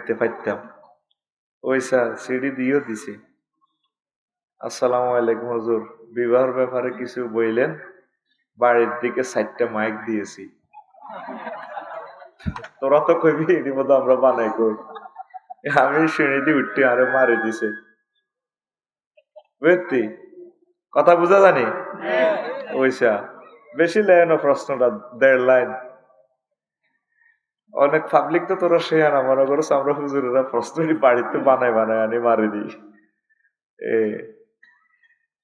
দিতে পারতাম। ওইসা সিডি দিয়েও দিছে। আসসালামু আলাইকুম হুজুর, বিবাহের ব্যাপারে কিছু বললেন, বাড়ির দিকে 4টা মাইক দিয়েছি। তোরা তো কইবি এর মতো আমরা বানাই কই। আমি সিঁড়ি দিয়ে উঠতে আরে মারে দিছে। বুঝতি কথা বুঝা জানি? ওইসা বেশি লাইন প্রশ্নটা 1.5 লাইন। অনেক পাবলিক তো তোরা সে আনা মনে করছ আমরা হুজুরেরা প্রশ্ন বাড়িতে বানায় বানায় আনি মারি দিই।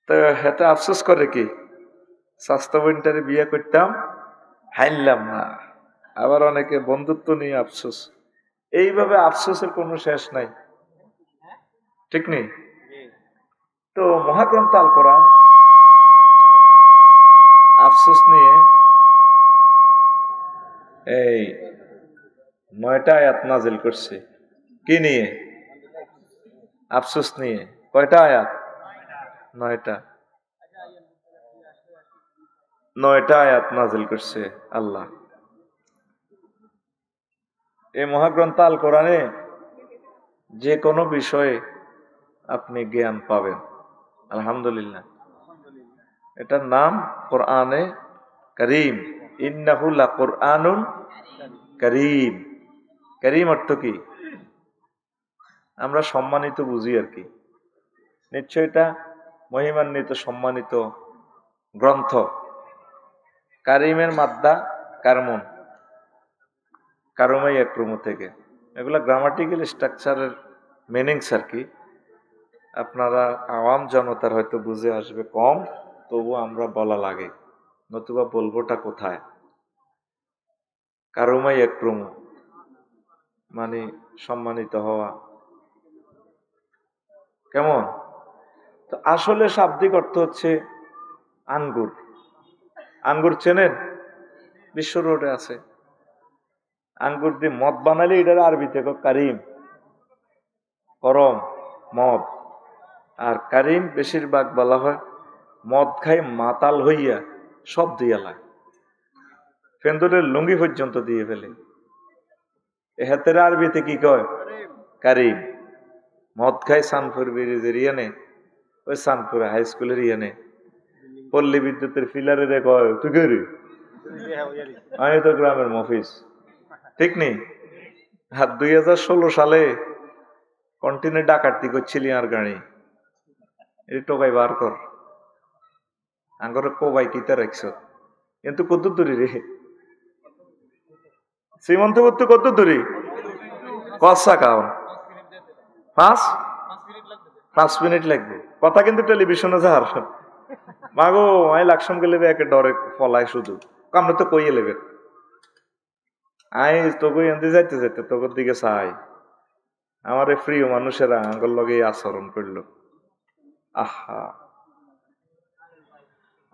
তো হেতে আফসোস করে কি, স্বাস্থ্য বোনটারে বিয়ে করতাম, হাইলাম না। আবার অনেকে বন্ধুত্ব নিয়ে আফসোস। এইভাবে আফসোসের কোনো শেষ নাই, ঠিক নেই? তো মহাগ্রন্থ আল কোরআন আফসোস নিয়ে এই 9টা আয়াত নাজিল করছে। কি নিয়ে? আফসোস নিয়ে। কয়টা আয়াত? 9টা। 9টা আয়াত নাজিল করছে আল্লাহ। এই মহাগ্রন্থ আল কোরআনে যে কোনো বিষয়ে আপনি জ্ঞান পাবেন, আলহামদুলিল্লাহ। এটার নাম কোরআনে কারীম। ইন্নাহু লাকুরআনুন কারীম। কারীম অর্থ কি? আমরা সম্মানিত বুঝি আর কি। নিশ্চয় এটা মহিমান্বিত সম্মানিত গ্রন্থ। কারিমের মাদ্দা কারমুন, কারুমাই একরুমু থেকে। এগুলা গ্রামাটিক্যাল স্ট্রাকচারের মিনিংস আর কি। আপনারা আওয়াম জনতার হয়তো বুঝে আসবে কম, তবু আমরা বলা লাগে, নতুবা বলবোটা কোথায়? কারুমাই একরুমু মানে সম্মানিত হওয়া। কেমন? তো আসলে শাব্দিক অর্থ হচ্ছে আঙ্গুর। আঙ্গুর চেনেন? বিশ্ব রোডে আছে। আঙ্গুর দিয়ে মদ বানালে এটার আরবিতে কারিম, করম, মদ। আর কারিম বেশিরভাগ বলা হয় মদ খাই মাতাল হইয়া সব দিয়া লাগে, ফেন্দুলের লুঙ্গি পর্যন্ত দিয়ে ফেলে। এ হাতের আরবিতে কি কয়? কারিম। মদ খাই সানপুর ব্রিজের ইয়ানে, ওই সানপুর হাই স্কুলের ইয়ানে পল্লী বিদ্যুতের ফিলারে কয় তুই কে রে? আমি তো গ্রামের মফিস, ঠিক নেই? আর 2016 সালে কন্টিনে ডাকাতি করছিলি আর গাড়ি এই টোকাই বার কর, আঙ্গরে কোবাই কিতা রাখছ। কিন্তু কত দূরি রে শ্রীমন্তপুর, কত দূরি? কসা কাউন 5 মিনিট লাগবে। কথা কিন্তু টেলিভিশনে যার মাগো আমি লাকসাম গেলে একে ডরে ফলায় শুধু আমরা তো কইয়ে লেবে। আই তোকে এনতে যাইতে যাইতে তোর দিকে চাই, আমার প্রিয় মানুষেরা আঙ্গল লগে আচরণ করলো। আহা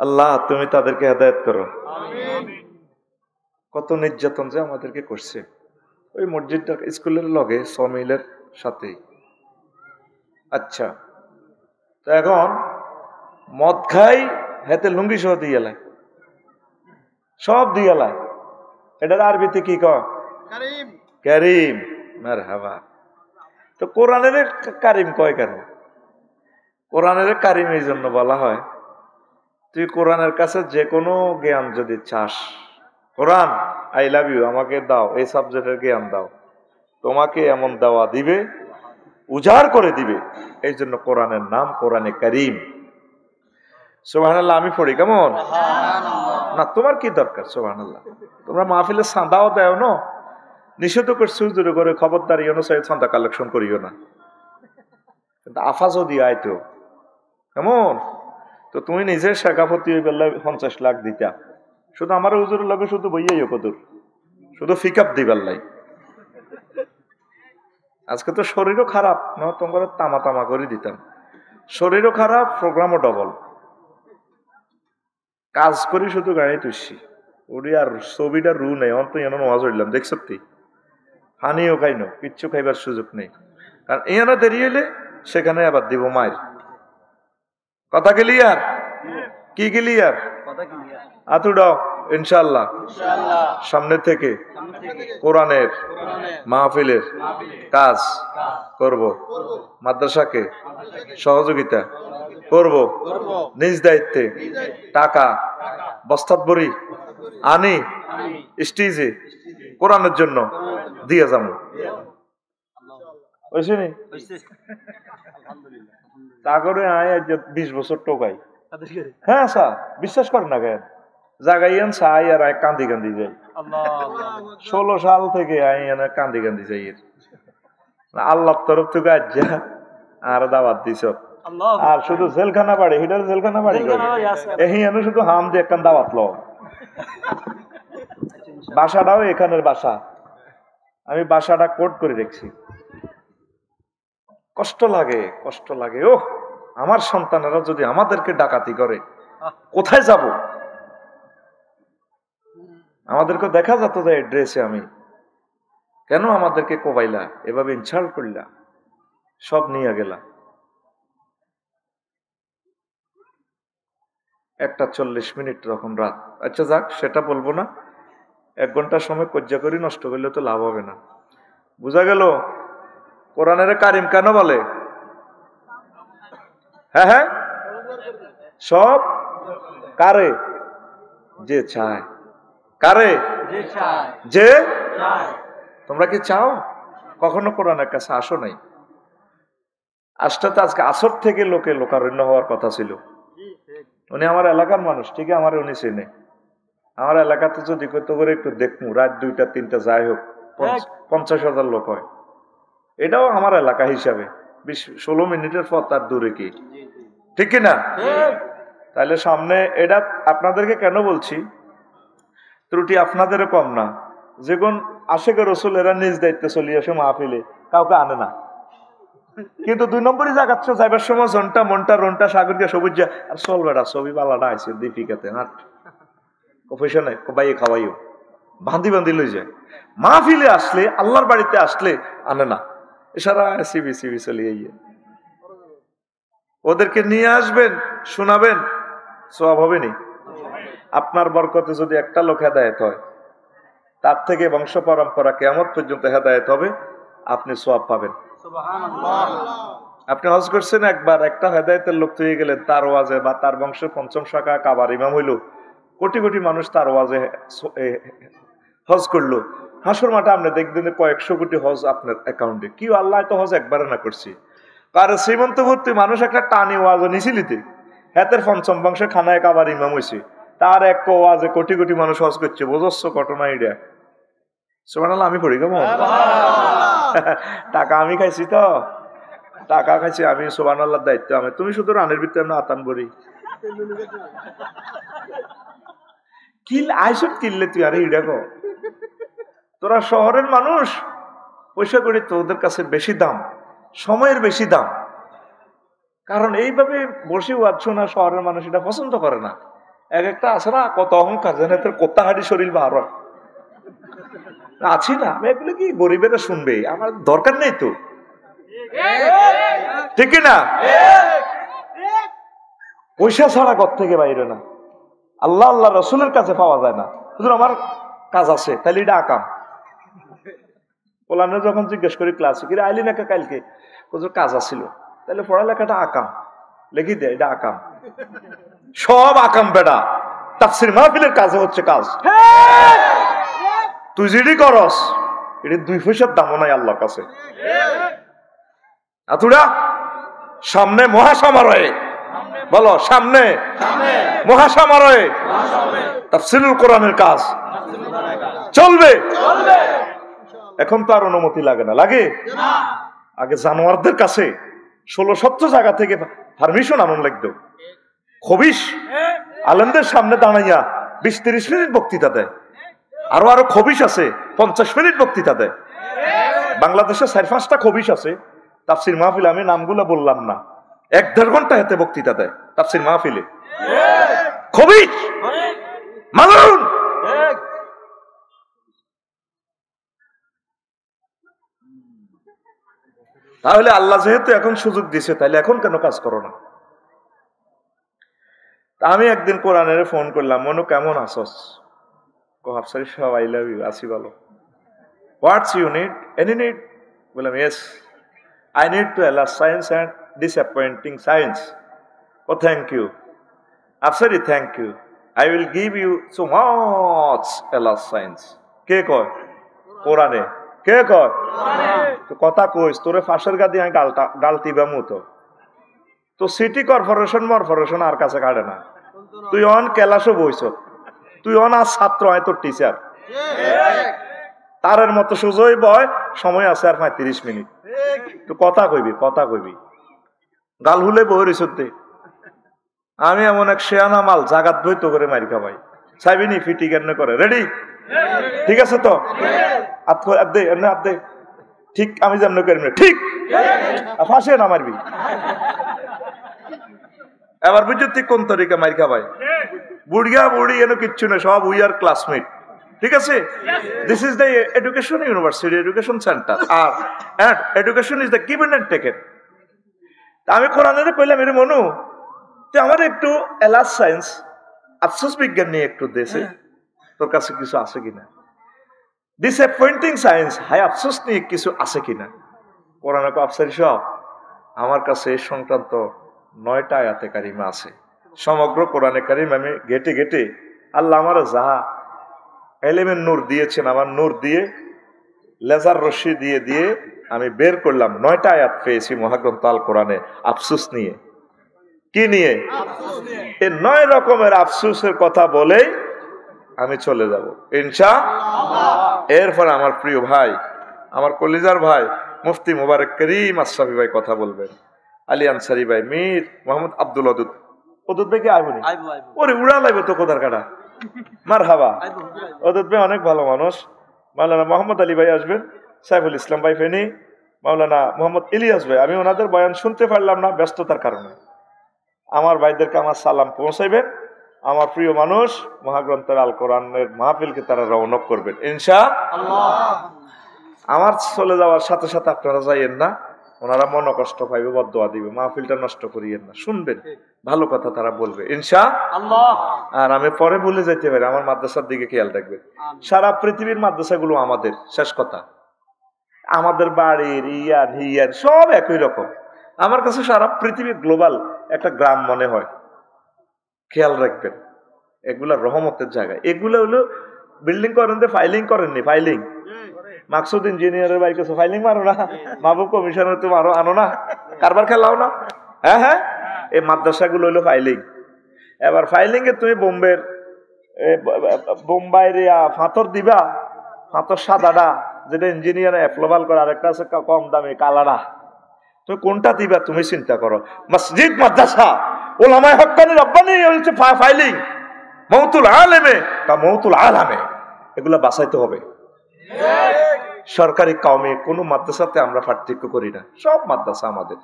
আল্লাহ তুমি তাদেরকে হেদায়েত করো। কত নির্যাতন যে আমাদেরকে করছে ওই মসজিদটা স্কুলের লগে সমিলের সাথে। আচ্ছা, তো এখন মদ খাই হাতে লুঙ্গি সহ দিয়ে এলাই, সব দিয়ে এলাই। এটার আরবিতে কি কয়? কারিম। মারহাবা। তো কোরআনের কারিম কয় কেন? কোরআনের কারিম এই জন্য বলা হয়, তুই কোরআনের কাছে যে কোনো জ্ঞান যদি চাস, কোরআন আই লাভ ইউ, আমাকে দাও এই সাবজেক্টের জ্ঞান দাও, তোমাকে এমন দেওয়া দিবে, উজাড় করে দিবে। এই জন্য কোরআনের নাম কোরআনে কারিম। সুবহানাল্লাহ আমি পড়ি কেমন না? তোমার কি দরকার? সুবহানাল্লাহ। তোমরা মাহফিলে চাঁদাও দেও না, নিষেধ করছি হুজুরে করে খবরদার ইউনো সাইড চাঁদা কালেকশন করিও না। কিন্তু আফাজও দিয়ে আইতো কেমন? তো তুমি নিজে শেখাপতি হয়ে গেলে 50 লাখ দিতা, শুধু আমার হুজুরের লগে শুধু বইয়াই কদুর, শুধু ফিকাপ দিবার লাই। আজকে তো শরীরও খারাপ না, তোমার তামা তামা করে দিতাম। শরীরও খারাপ, প্রোগ্রামও ডবল, কাজ করি শুধু গাড়ি তুলছি ওরি। আর ছবিটা রু নেই, অন্ত এন নামাজ হইলাম দেখ সত্যি হানিও খাই না, কিচ্ছু খাইবার সুযোগ নেই। কারণ এখানে দেরি হইলে সেখানে আবার দিব মায়ের। কথা ক্লিয়ার? কি ক্লিয়ার? আতুডাও ইনশাআল্লাহ সামনে থেকে কোরআনের মাহফিলের কাজ করব, মাদ্রাসাকে সহযোগিতা করব, নিজ দায়িত্বে টাকা বস্তাত ভরি আনি স্টেজে কোরআনের জন্য দিয়ে যাবো। তা করে আয় 20 বছর টোকাই। হ্যাঁ স্যার, বিশ্বাস করেন না কেন? জাগাইয়ান চাই আর কান্দি কান্দি যাই। 16 সাল থেকে কান্দি কান্দি যাই। আল্লাহর তরফ থেকে আজ আর দাওয়াত দিছ। আর শুধু জেলখানা বাড়ি, হিটার জেলখানা বাড়ি এখানে শুধু হাম দিয়ে একখান দাওয়াত ল। বাসাটাও এখানের বাসা, আমি বাসাটা কোট করে রেখেছি। কষ্ট লাগে, কষ্ট লাগে। ও আমার সন্তানেরা যদি আমাদেরকে ডাকাতি করে কোথায় যাব? আমাদেরকে দেখা যেত যে ড্রেসে আমি, কেন আমাদেরকে কোবাইলা, এভাবে ইনসাল্ট করলা, সব নিয়ে গেলা। 1:40 তখন রাত। আচ্ছা যাক, সেটা বলবো না। 1 ঘন্টার সময় কজ্জা করি নষ্ট করলে তো লাভ হবে না। বুঝা গেল কোরআনের কারিম কেন বলে? হ্যাঁ হ্যাঁ, সব কারে যে চায়, কারে যে। তোমরা কি চাও? কখনো কোরআনের কাছে আসো নাই? আসতে তো আজকে আসর থেকে লোকে লোকারণ্য হওয়ার কথা ছিল। উনি আমার এলাকার মানুষ, ঠিক আমার উনি চেনে। আমার এলাকাতে যদি কত করে একটু দেখমু, রাত 2টা 3টা যাই হোক 50,000 লোক হয়। এটাও আমার এলাকা হিসাবে 16 মিনিটের পথ তার দূরে কি, ঠিক কিনা? তাহলে সামনে এটা আপনাদেরকে কেন বলছি, ত্রুটি আপনাদেরও কম না। যেগুন আশেখ রসুল এরা নিজ দায়িত্বে চলে আসে মাহফিলে, কাউকে আনে না। কিন্তু 2 নম্বরই জায়গাচ্ছে যাইবার সময় জনটা মনটা রনটা সাগরকে সবুজ আর চল বেড়া ছবি বালাটা আইসে দীপিকাতে হাট প্রফেশনে বাইয়ে খাওয়াইও বান্ধি বান্ধি লই যায়। মাহফিলে আসলে, আল্লাহর বাড়িতে আসলে আনে না। এছাড়া সিবি সিবি চলিয়ে গিয়ে ওদেরকে নিয়ে আসবেন, শোনাবেন, সওয়াব হবে নি? আপনার বরকতে যদি একটা লোক হেদায়েত হয়, তার থেকে বংশ পরম্পরা কিয়ামত পর্যন্ত হেদায়েত হবে, আপনি সওয়াব পাবেন। আপনি হজ করছেন একবার, একটা হেদায়েতের লোক হয়ে গেলেন, তার ওয়াজে বা তার বংশের 5ম শাখা কাবার ইমাম হইল, কোটি কোটি মানুষ তার ওয়াজে হজ করলো। হাসর মাঠে আপনি দেখবেন কয়েকশো কোটি হজ আপনার অ্যাকাউন্টে। কি আল্লাহ তো হজ একবারে না করছি। কারণ শ্রীমন্ত ভর্তি মানুষ একটা টানি ওয়াজ নিছিলিতে হাতের 5ম বংশে খানায় কাবার ইমাম হয়েছে, তার এক ওয়াজে কোটি কোটি মানুষ হজ করছে। বোঝাচ্ছ ঘটনা এটা? সুবহানাল্লাহ, আমি পড়ি কেমন টাকা আমি খাইছি, তো টাকা খাইছি আমি, সুবহানাল্লাহর দায়িত্ব আমি। তুমি শুধু রানের ভিতরে আমরা আতান বলি কিল আইসুট কিনলে তুই আরে ইডা গো। তোরা শহরের মানুষ, পয়সা করি তোদের কাছে বেশি দাম, সময়ের বেশি দাম। কারণ এইভাবে বসে ওয়াজ শোনা শহরের মানুষ এটা পছন্দ করে না। এক একটা আছে না কত অহংকার, জানে তোর কোত্তা হাড়ি শরীর বার আছি না আমি, এগুলো কি গরিবেরা শুনবে? আমার দরকার নেই তো, ঠিক না? পয়সা ছাড়া ঘর থেকে বাইরে না, আল্লাহ আল্লাহ রসুলের কাছে পাওয়া যায় না। হুজুর আমার কাজ আছে, তাহলে এটা আকাম। পোলানে যখন জিজ্ঞেস করি ক্লাসে, কি আইলি নাকি কালকে, হুজুর কাজ আছিল, তাহলে পড়ালেখাটা আকাম, লিখি দে এটা আকাম। সব আকাম বেড়া। তাফসীর মাহফিলের কাজে হচ্ছে কাজ। তুই যেটি করস এটা 2 পয়সার দামও নাই আল্লাহর কাছে। আতুরা সামনে মহাসমারোহে, বলো সামনে মহাসমারোহে তাফসীরুল কোরআনের কাজ চলবে। এখন তো আর অনুমতি লাগে না, লাগে? আগে জানোয়ারদের কাছে 16-17 জায়গা থেকে পারমিশন আনন্দ লাগতো। খবিশ আলেমদের সামনে দাঁড়াইয়া 20-30 মিনিট বক্তৃতা দেয়। আরো আরো খবিশ আছে 50 মিনিট বক্তৃতা দেয়। বাংলাদেশে 4-5টা খবিশ আছে তাফসীর মাহফিলে, আমি নামগুলো বললাম না, 1-1.5 ঘন্টা হাতে বক্তৃতা দেয় তাফসীর মাহফিলে। খবিশ মালুন। তাহলে আল্লাহ যেহেতু এখন সুযোগ দিছে, তাহলে এখন কেন কাজ করো না? আমি একদিন কোরআনের ফোন করলাম, মনু কেমন আছস? আফসারি সাহেব আই লাভ ইউ, আসি বলো। What's you need, any need? বললাম yes, I need to allow science and disappointing science. Oh, thank you. Afsari, thank you. I will give you so much allow science. কে কয়? কোরআনে। কে কয়? তো কথা কইস, তোরে ফাঁসের গাদি আমি গালতিবা মতো। তো সিটি কর্পোরেশন আর কাছে কাটে না। তুই অন ক্লাসও বইছ, তুই অন আজ ছাত্র, আয় তোর টিচার। তারের মতো সুযোগ বয়, সময় আছে আর 35 মিনিট। তো কথা কইবি গাল হুলে বই রিসতে। আমি এমন এক শেয়ানা মাল জাগাত বই তো করে মারি খাবাই, চাইবিনি ফিটি কেন করে। রেডি? ঠিক আছে তো? দে ঠিক, আমি যেমন করি ঠিক, ফাঁসে না মারবি। এবার বুঝছো তুই কোন তরিকা মারি খাবাই? বুড়ি এনে কিচ্ছু না, সব উই আর ক্লাসমেট। ঠিক আছে? This is the education university, education centre, আর education is the given and taken. আমি কোরআনের কইলাম, এর মনু তুই আমার একটু এলাস সায়েন্স, আফসোস বিজ্ঞান নিয়ে একটু দেশে তোর কাছে কিছু আছে কিনা, ডিসঅ্যাপয়েন্টিং সায়েন্স, হাই আফসোস নিয়ে কিছু আছে কিনা। কোরআন আফসারি সব আমার কাছে এই সংক্রান্ত 9টা আয়াতে কারিমা আছে। সমগ্র কোরআনে কারিম আমি ঘেটে আল্লাহ আমার যাহা এলেমের নূর দিয়েছেন, আমার নূর দিয়ে লেজার রশ্মি দিয়ে আমি বের করলাম 9টা আয়াত পেয়েছি মহাগ্রন্থ আল কোরআনে আফসোস নিয়ে। কি নিয়ে? এই 9 রকমের আফসোসের কথা বলেই আমি চলে যাব ইনশাআল্লাহ। এরপর আমার প্রিয় ভাই, আমার কলিজার ভাই মুফতি মুবারক করিম আশরাফি ভাই কথা বলবেন, আলী আনসারি ভাই, মীর মোহাম্মদ আব্দুল ওদুদ ভাই কি আইবনি? ওরে উড়া লাগবে তো কোদার কাটা। মারহাবা। ওদুদ ভাই অনেক ভালো মানুষ। মাওলানা মোহাম্মদ আলী ভাই আসবেন, সাইফুল ইসলাম ভাই ফেনী, মাওলানা মোহাম্মদ ইলিয়াস ভাই। আমি ওনাদের বয়ান শুনতে পারলাম না ব্যস্ততার কারণে। আমার ভাইদেরকে আমার সালাম পৌঁছাইবেন। আমার প্রিয় মানুষ মহাগ্রন্থের আল কোরআনের মাহফিলকে তারা রওনক করবেন ইনশাআল্লাহ। আমার চলে যাওয়ার সাথে সাথে আপনারা যাইয়েন না, ওনারা মন কষ্ট পাইবে, বদদোয়া দিবে। মাহফিলটা নষ্ট করিয়েন না, শুনবেন, ভালো কথা তারা বলবে ইনশাআল্লাহ। আর আমি পরে বলে যাইতে পারি, আমার মাদ্রাসার দিকে খেয়াল রাখবেন। সারা পৃথিবীর মাদ্রাসাগুলো আমাদের, শেষ কথা। আমাদের বাড়ির ইয়ান সব একই রকম। আমার কাছে সারা পৃথিবী গ্লোবাল একটা গ্রাম মনে হয়। খেয়াল রাখবেন, এগুলা রহমতের জায়গা। এগুলো হলো বিল্ডিং করেন, ফাইলিং করেননি, ফাইলিং। মাকসুদ ইঞ্জিনিয়ারের বাড়ি কাছে ফাইলিং মারো না, মাহবুব কমিশনার তো মারো, আনো না, কারবার খেলাও না। হ্যাঁ, এই মাদ্রাসাগুলো হলো ফাইলিং। এবার ফাইলিং এ তুমি বোম্বাইয়ের ফাঁতর দিবা, ফাঁতর সাদাটা যেটা ইঞ্জিনিয়ার অ্যাপ্রুভাল করে, আরেকটা আছে কম দামে কালারা। তুমি কোনটা দিবা তুমি চিন্তা করো। মসজিদ মাদ্রাসা ওলামায়ে হক্কানি রব্বানি হচ্ছে ফাইলিং, মওতুল আলেমে কা মওতুল আলামে, এগুলা বাঁচাইতে হবে। সরকারি কওমি কোনো মাদ্রাসাতে আমরা পার্থক্য করি না, সব মাদ্রাসা আমাদের,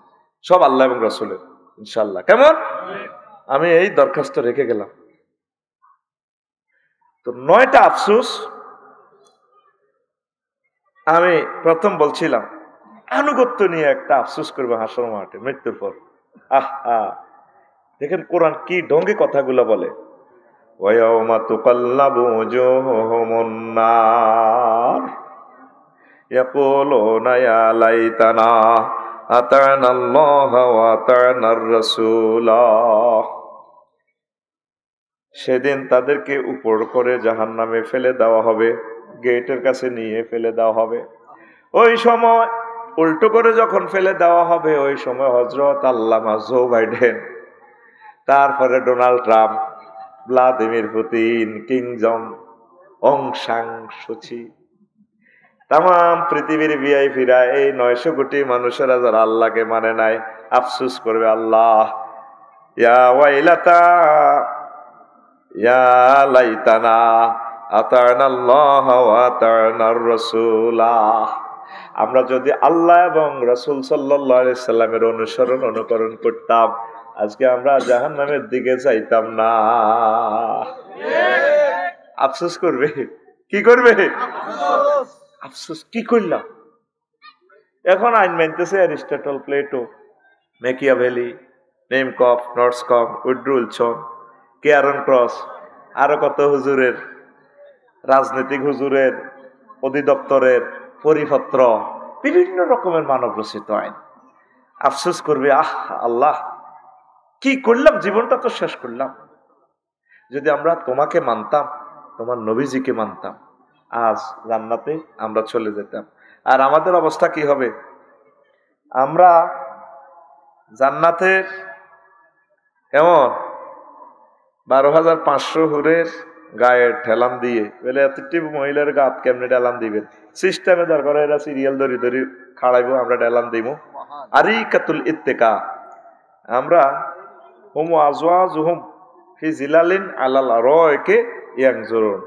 সব আল্লাহ এবং রাসূলের ইনশাআল্লাহ। কেমন? আমি এই দরখাস্ত রেখে গেলাম। তো 9টা আফসোস আমি প্রথম বলছিলাম, আনুগত্য নিয়ে একটা আফসোস করবে হাসর মাঠে মৃত্যুর পর। দেখেন কোরআন কি ঢঙ্গে কথাগুলো বলে। ওয়ায়াউমা তুকাল্লাবু ওজুহুহুমুন নার ইয়াকুলুনা ইয়া লাইতানা আতা'নাল্লাহা ওয়া আতা'নার রাসূলা। সেদিন তাদেরকে উপর করে জাহান্নামে ফেলে দেওয়া হবে, গেটের কাছে নিয়ে ফেলে দেওয়া হবে। ওই সময় উল্টো করে যখন ফেলে দেওয়া হবে, ওই সময় হযরত আল্লামা জো বাইডেন, তারপরে Donald Trump, Vladimir Putin, Kim Jong, Aung San Suu Kyi, তাম পৃথিবীর ভিআইপিরা, এই 900 কোটি মানুষেরা যারা আল্লাহকে মানে নাই, আফসোস করবে, আল্লাহ ইয়া ওয়াইলাতা ইয়া লাইতানা আতা'নাল্লাহ ওয়া আতা'নার রাসূলা। আমরা যদি আল্লাহ এবং রাসূল সাল্লাল্লাহু আলাইহি সাল্লামের অনুকরণ করতাম, আজকে আমরা জাহান্নামের দিকে যাইতাম না। আফসোস করবে। কি করবে? আফসোস কি করলাম। এখন আইন মানতেছে অ্যারিস্টটল, প্লেটো, ম্যাকিয়াভেলি, নেমকফ, নর্সকফ, উড্রো উইলসন, কেয়ারন ক্রস, আরো কত হুজুরের রাজনৈতিক হুজুরের, অধিদপ্তরের পরিপত্র, বিভিন্ন রকমের মানব রচিত আইন। আফসোস করবে, আহ আল্লাহ, কি করলাম, জীবনটা তো শেষ করলাম। যদি আমরা তোমাকে মানতাম, তোমার নবীজিকে মানতাম, আজ জান্নাতে আমরা চলে যেতাম। আর আমাদের অবস্থা কি হবে? আমরা জান্নাতের এমন 12,500 হুরের গায়ে ঠেলান দিয়ে বলে এতটি মহিলার গাত কেমনে ঢেলান দিবেন, সিস্টেমে দরকার এরা সিরিয়াল ধরি ধরি খাড়াইবো, আমরা ঢেলান দিব। আরিকাতুল ইত্তেকা, আমরা হুম আজওয়াজুহুম ফি জিলালিন আলাল আরাইকি ইয়ানজুরুন,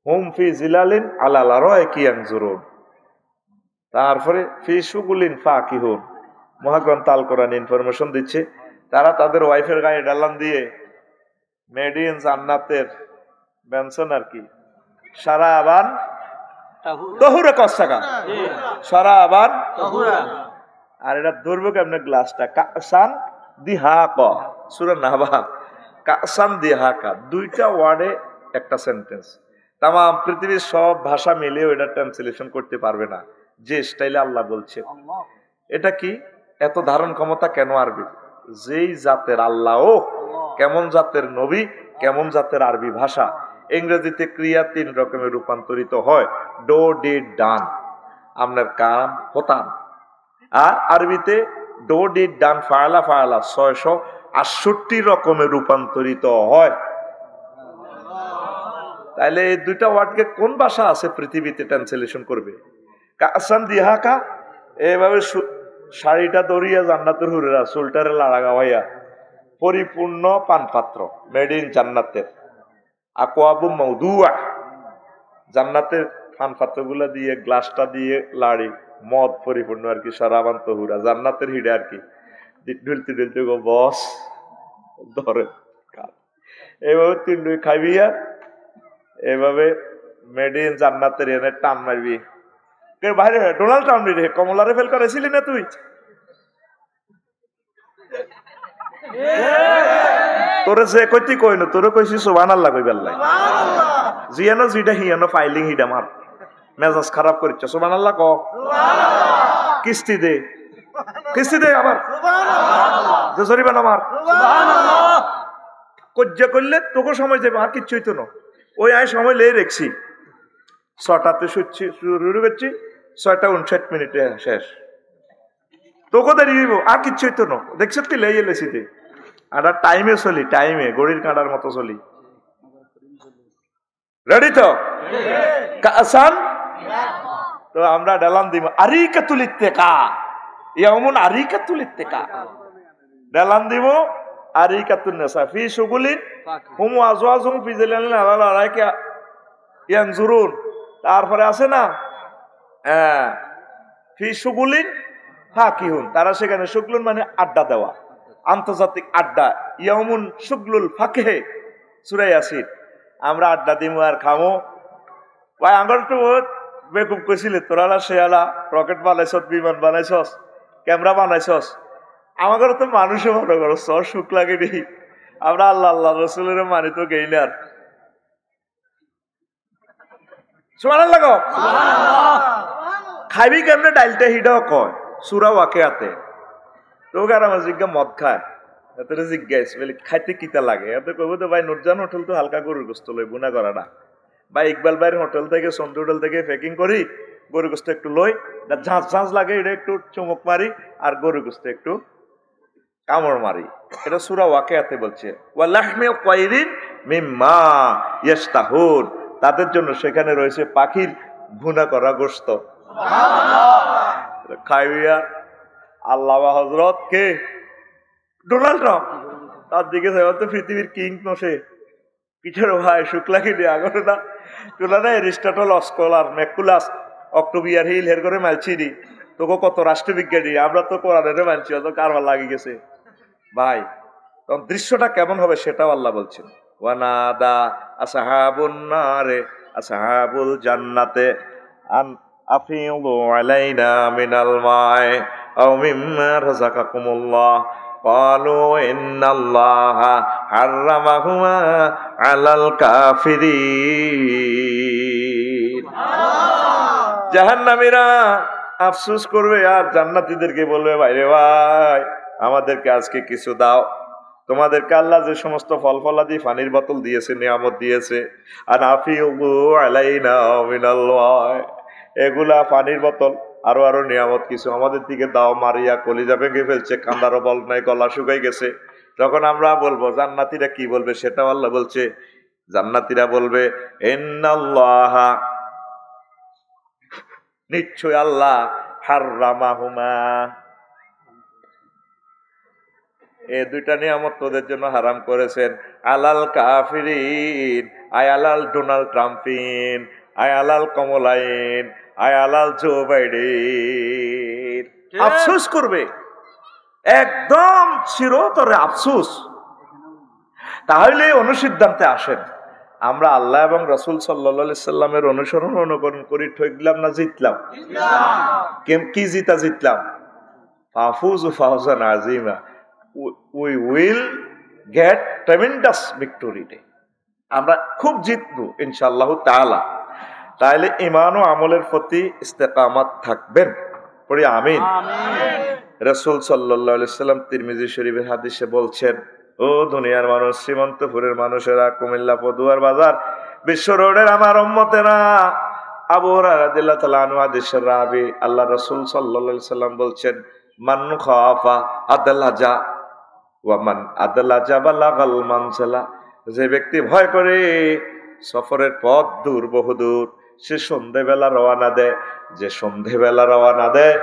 হুম ফি জিলালিন আলাল আরাইকি ইয়ানজুরুন। তারপরে ফি শুগুলিন ফাকিহুন, মহাগ্রন্থ আল কোরআন ইনফরমেশন দিচ্ছে, তারা তাদের ওয়াইফের গায়ে ঢেলান দিয়ে মেড ইন জান্নাতের বেনসন আর কি, সারা আবান তহুরা কসাকা, সারা আবান আর এটা ধরবো কেমনে গ্লাসটা, কাসান দিহাকা, সূরা নাহবা, কাসান দিহাকা, দুইটা ওয়ার্ডে একটা সেন্টেন্স। তাম পৃথিবীর সব ভাষা মিলিয়েও এটা ট্রান্সলেশন করতে পারবে না যে স্টাইলে আল্লাহ বলছে। এটা কি এত ধারণ ক্ষমতা কেন আরবি? যেই জাতের আল্লাহ, ও কেমন জাতের নবী, কেমন জাতের আরবি ভাষা। ইংরেজিতে ক্রিয়া 3 রকমের রূপান্তরিত হয়, ডো ডিড ডান, আপনার কাম হতাম। আর আরবিতে ডো ডিড ডান ফায়ালা ফায়ালা 668 রকমের রূপান্তরিত হয়। তাইলে এই দুইটা ওয়ার্ডকে কোন ভাষা আছে পৃথিবীতে ট্রান্সলেশন করবে? কাসান দিহাকা, এভাবে শাড়িটা দরিয়া জান্নাতের হুরেরা চুলটারে লাড়া গাওয়াইয়া পরিপূর্ণ পানপাত্র, মেড ইন জান্নাতের। আকওয়াবু মাউদুয়া, জান্নাতের পানপাত্র গুলা দিয়ে, গ্লাসটা দিয়ে লাড়ি, মদ পরিপূর্ণ আর কি, সারাবান তহুরা, জান্নাতের হিডে আর কি, ঢুলতে ঢুলতে গো বস ধরে এইভাবে 3 দুই খাইবিয়া, এইভাবে মেড ইন জান্নাতের এনে টান মারবি। বাইরে ডোনাল্ড ট্রাম্প রে কমলারে ফেল করেছিলি না তুই? তোরে যে কইতি কই না, তোরে কইছি সুবহানাল্লাহ কইবার লাই, জিয়ানো জিটা হিয়ানো ফাইলিং হিডা মার, মেজাজ খারাপ করিছ, সুবহানাল্লাহ ক, কিস্তি দে, কিস্তি দে আবার, সুবহানাল্লাহ যে জরিবা না মার, সুবহানাল্লাহ কজ্জা করলে তোকে সময় যাবে, আর কিচ্ছু হইতো না। ওই আয় সময় লেই রেখছি, 6টাতে শুরু করছি, 6:59 শেষ, তোকে দেরি হইব, আর কিচ্ছু হইতো না। দেখছো তুই লেই এলেছিতে, আর টাইমে চলি, টাইমে গড়ির কাঁটার মতো চলি। রেডি তো? কাসান, তো আমরা ডালান দিব আরিকাতুল ইত্তেকা, ইয়াউমুন আরিকাতুল ইত্তেকা, ডালান দিব আরিকাতুন নিসা ফি শুগুলিন হুম আজওয়াজুহুম ফি জিলালিন আলাল আরাইকি ইয়ানজুরুন। তারপরে আছে না ফি শুগুলিন ফাকিহুন, তারা সেখানে, শুগলুন মানে আড্ডা দেওয়া, আন্তর্জাতিক আড্ডা, ইয়াউমুন শুগলুল ফাকিহে, সূরা ইয়াসিন। আমরা আড্ডা দিমু আর খামো। ভাই আমার তো বেকুব কইছিলে, তোরা শেয়ালা রকেট বানাইছস, বিমান বানাইছস, ক্যামেরা বানাইছস, আমাদের তো মানুষও মনে করো সর সুখ লাগে নি, আমরা আল্লাহ আল্লাহ রসুলের মানি তো গেইলে আর সুবহানাল্লাহ গো। খাইবি কেমনে ডাইলটা হিডাও কয় সূরা ওয়াকিয়াতে। তো গার আমার জিজ্ঞা মদ খায়, এত জিজ্ঞাসা বলে খাইতে কিতা লাগে, এত কইব তো ভাই নুরজান হোটেল তো হালকা গরুর গোস্ত লই, বুনা করা না, বা ইকবাল ভাইয়ের হোটেল থেকে, সন্ধু হোটেল থেকে প্যাকিং করি, গরুর গোস্ত একটু লই, ঝাঁঝ ঝাঁঝ লাগে এটা একটু চুমুক মারি, আর গরুর গোস্ত একটু কামড় মারি। এটা সূরা ওয়াকিয়াতে বলছে, ওয়া লাহমি তায়রিন মিম্মা ইয়াশতাহুন, তাদের জন্য সেখানে রয়েছে পাখির ভুনা করা গোশত। সুবহানাল্লাহ। খাইয়া আল্লাহ হযরত কে? ডোনাল্ড ট্রাম্প, তার দিকে তো পৃথিবীর কিং নসে পিঠের ভাই শুক্লা কিনে আগরে না তোলা না, এরিস্টটল, স্কলার, ম্যাকুলাস, অক্টোবিয়ার হিল হের করে মালছি নি, তোকে কত রাষ্ট্রবিজ্ঞানী, আমরা তো কোরআনের মানছি, অত কারবার লাগি গেছে ভাই। তখন দৃশ্যটা কেমন হবে সেটাও আল্লাহ বলছেন, ওয়ানাদা আসহাবুন নারে আসহাবুল জান্নাতে আন আফিদু আলাইনা মিনাল মাই আও মিম্মা রাযাকাকুমুল্লাহ ক্বালু ইন্নাল্লাহা হাররামাহুমা আলাল কাফিরিন। জাহান্নামীরা আফসোস করবে আর জান্নাতীদেরকে বলবে, ভাইরে ভাই আমাদেরকে আজকে কিছু দাও। তোমাদেরকে আল্লাহ যে সমস্ত ফল ফলাদি পানির বোতল দিয়েছে, নিয়ামত দিয়েছে, আর আফিউ আলাইনা মিনাল্লাহ, এগুলা পানির বোতল আরো আরো নিয়ামত কিছু আমাদের দিকে দাও। মারিয়া কলিজা ভেঙে ফেলছে, কান্দারও বল নাই, গলা শুকাই গেছে। তখন আমরা বলবো, জান্নাতীরা কি বলবে সেটাও আল্লাহ বলছে। জান্নাতীরা বলবে, ইন্নাল্লাহা, নিশ্চয় আল্লাহ, হাররামাহুমা, এই দুইটা নিয়ামত তোদের জন্য হারাম করেছেন। আলাল কাফিরিন, আয় আলাল ডোনাল্ড ট্রাম্পিন, আয় আলাল কমলাইন, আয় আলাল জো বাইডেন। আফসোস করবে, একদম চিরতরে আফসোস। তাহলে অনুসিদ্ধান্তে আসেন, আমরা আল্লাহ এবং রাসূল সাল্লাল্লাহু আলাইহি সাল্লামের অনুসরণ অনুকরণ করি, ঠকলাম না জিতলাম? কি জিতলাম? ফাফুজু ফাওজান আযীমা, we will get tremendous victory day, আমরা খুব জিতবো ইনশাআল্লাহ তাআলা। তাহলে ঈমান ও আমলের প্রতি ইস্তেকামাত থাকবেন, পড়ি আমিন। রাসূল সাল্লাল্লাহু আলাইহি সাল্লাম তিরমিজি শরীফের হাদিসে বলছেন, ও দুনিয়ার মানুষ, শ্রীমন্তপুরের মানুষেরা, কুমিল্লা পদুয়ার বাজার, বিশ্ব রোডের আমার উম্মতেরা, আবু হুরায়রা রাদিয়াল্লাহু তাআলা আনহু হাদিসের রাবী, আল্লাহ রাসূল সাল্লাল্লাহু আলাইহি সাল্লাম বলছেন, মান খাফা আদলাজা ওয়া মান আদলাজা বালাগাল মানসালা, যে ব্যক্তি ভয় করে সফরের পথ দূর, বহুদূর, সে সন্ধেবেলা রওনা দেয়। যে সন্ধেবেলা রওনা দেয়,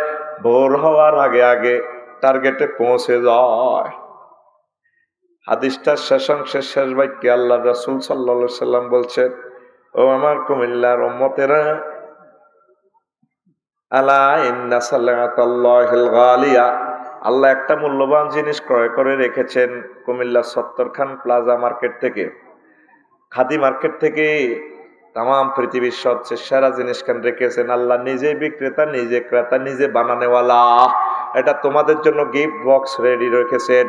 ভোর হওয়ার আগে আগে টার্গেটে পৌঁছে যায়। হাদিসটার শেষাংশের শেষ বাক্যে আল্লাহ রাসূল সাল্লাল্লাহু আলাইহি সাল্লাম বলছেন, ও আমার কুমিল্লার উম্মতেরা, আলা ইন্না সালাতাল্লাহিল গালিয়া, আল্লাহ একটা মূল্যবান জিনিস ক্রয় করে রেখেছেন কুমিল্লা সত্তরখান প্লাজা মার্কেট থেকে, খাদি মার্কেট থেকে। তাম পৃথিবীর সবচেয়ে সেরা জিনিস খান রেখেছেন। আল্লাহ নিজে বিক্রেতা, নিজে ক্রেতা, নিজে বানানেওয়ালা। এটা তোমাদের জন্য গিফট বক্স রেডি রেখেছেন।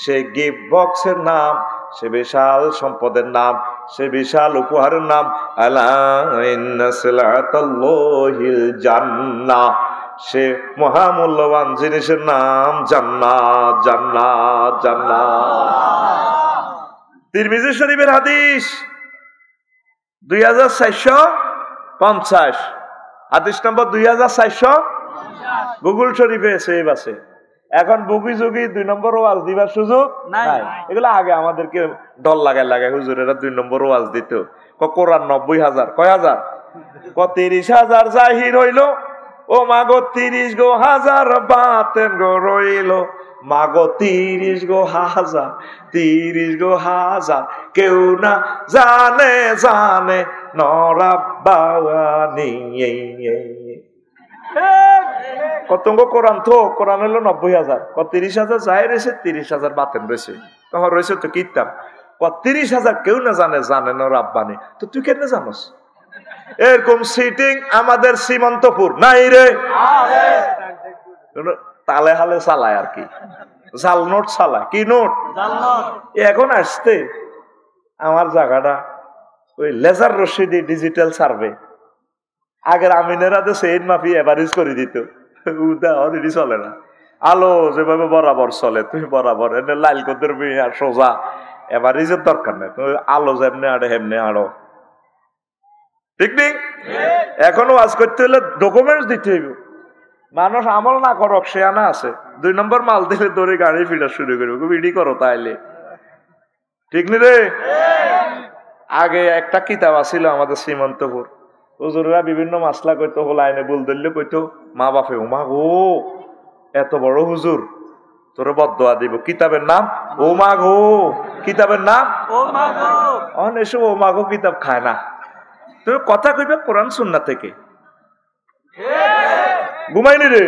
সেই গিফট বক্সের নাম, সে বিশাল সম্পদের নাম, সে বিশাল উপহারের নাম, আলা ইন্না সালাতাল্লাহিল জান্নাহ, সে মহামূল্যবান জিনিসের নাম জান্নাত, জান্নাত, জান্নাত। তিরমিজি শরীফের হাদিস 2450, হাদিস নম্বর 2450, গুগল শরীফে সেভ আছে। এখন বুকি যুগি 2 নম্বর ওয়াজ দিবার সুযোগ নাই। এগুলো আগে আমাদেরকে ডল লাগায় হুজুরেরা 2 নম্বর ওয়াজ দিত। কোরআন 90,000, কয় হাজার? 30,000 জাহির হইল, ও মাগো 30 গো হাজার বাতেন গো রইল, মাগো 30 গো হাজার, 30 গো হাজার, কেউ না জানে জানে নরাব্বানি। কতঙ্গ কোরআন তো, কোরআন হলো 90,000, 30,000 জাহির রয়েছে, 30,000 বাতেন রয়েছে। তখন রয়েছে তো কিতাব, 30,000 কেউ না জানে জানে নরাব্বানি। তো তুই কেন জানোস? এরকম সিটিং আমাদের সীমান্তপুর নাই রে, তালে হালে চালায় আর কি, জাল নোট চালায়। কি নোট? এখন আসতে আমার জায়গাটা ওই লেজার রশিদি ডিজিটাল সার্ভে, আগের আমিনেরা তো সেইন মাফি এভারেজ করে দিত, উদাহরণই চলে না। আলো যেভাবে বরাবর চলে, তুমি বরাবর এনে লাইল কদের আর সোজা, এভারেজের দরকার নেই। তুমি আলো যেমনি আড়ে হেমনে আড়ো, ঠিক নেই? এখনো ওয়াজ করতে হলে ডকুমেন্টস দিতে হইব। মানুষ আমল না করক, সে আনা আছে। 2 নম্বর মাল দিলে দৌড়ে গাড়ি ফিরা শুরু করবে, বিডি করো তাইলে, ঠিক নি রে? আগে একটা কিতাব আছিল আমাদের সীমান্তপুর, হুজুরেরা বিভিন্ন মাসলা কইতো, লাইনে বল ধরলে কইতো, মা বাপে ও মা গো এত বড় হুজুর, তোরে বদদোয়া দিব। কিতাবের নাম ও মা গো, কিতাবের নাম ও মা গো। এসব ও মা গো কিতাব খায় না। তুমি কথা কইবে কোরআন সুন্নাহ থেকে। ঘুমাইনি রে?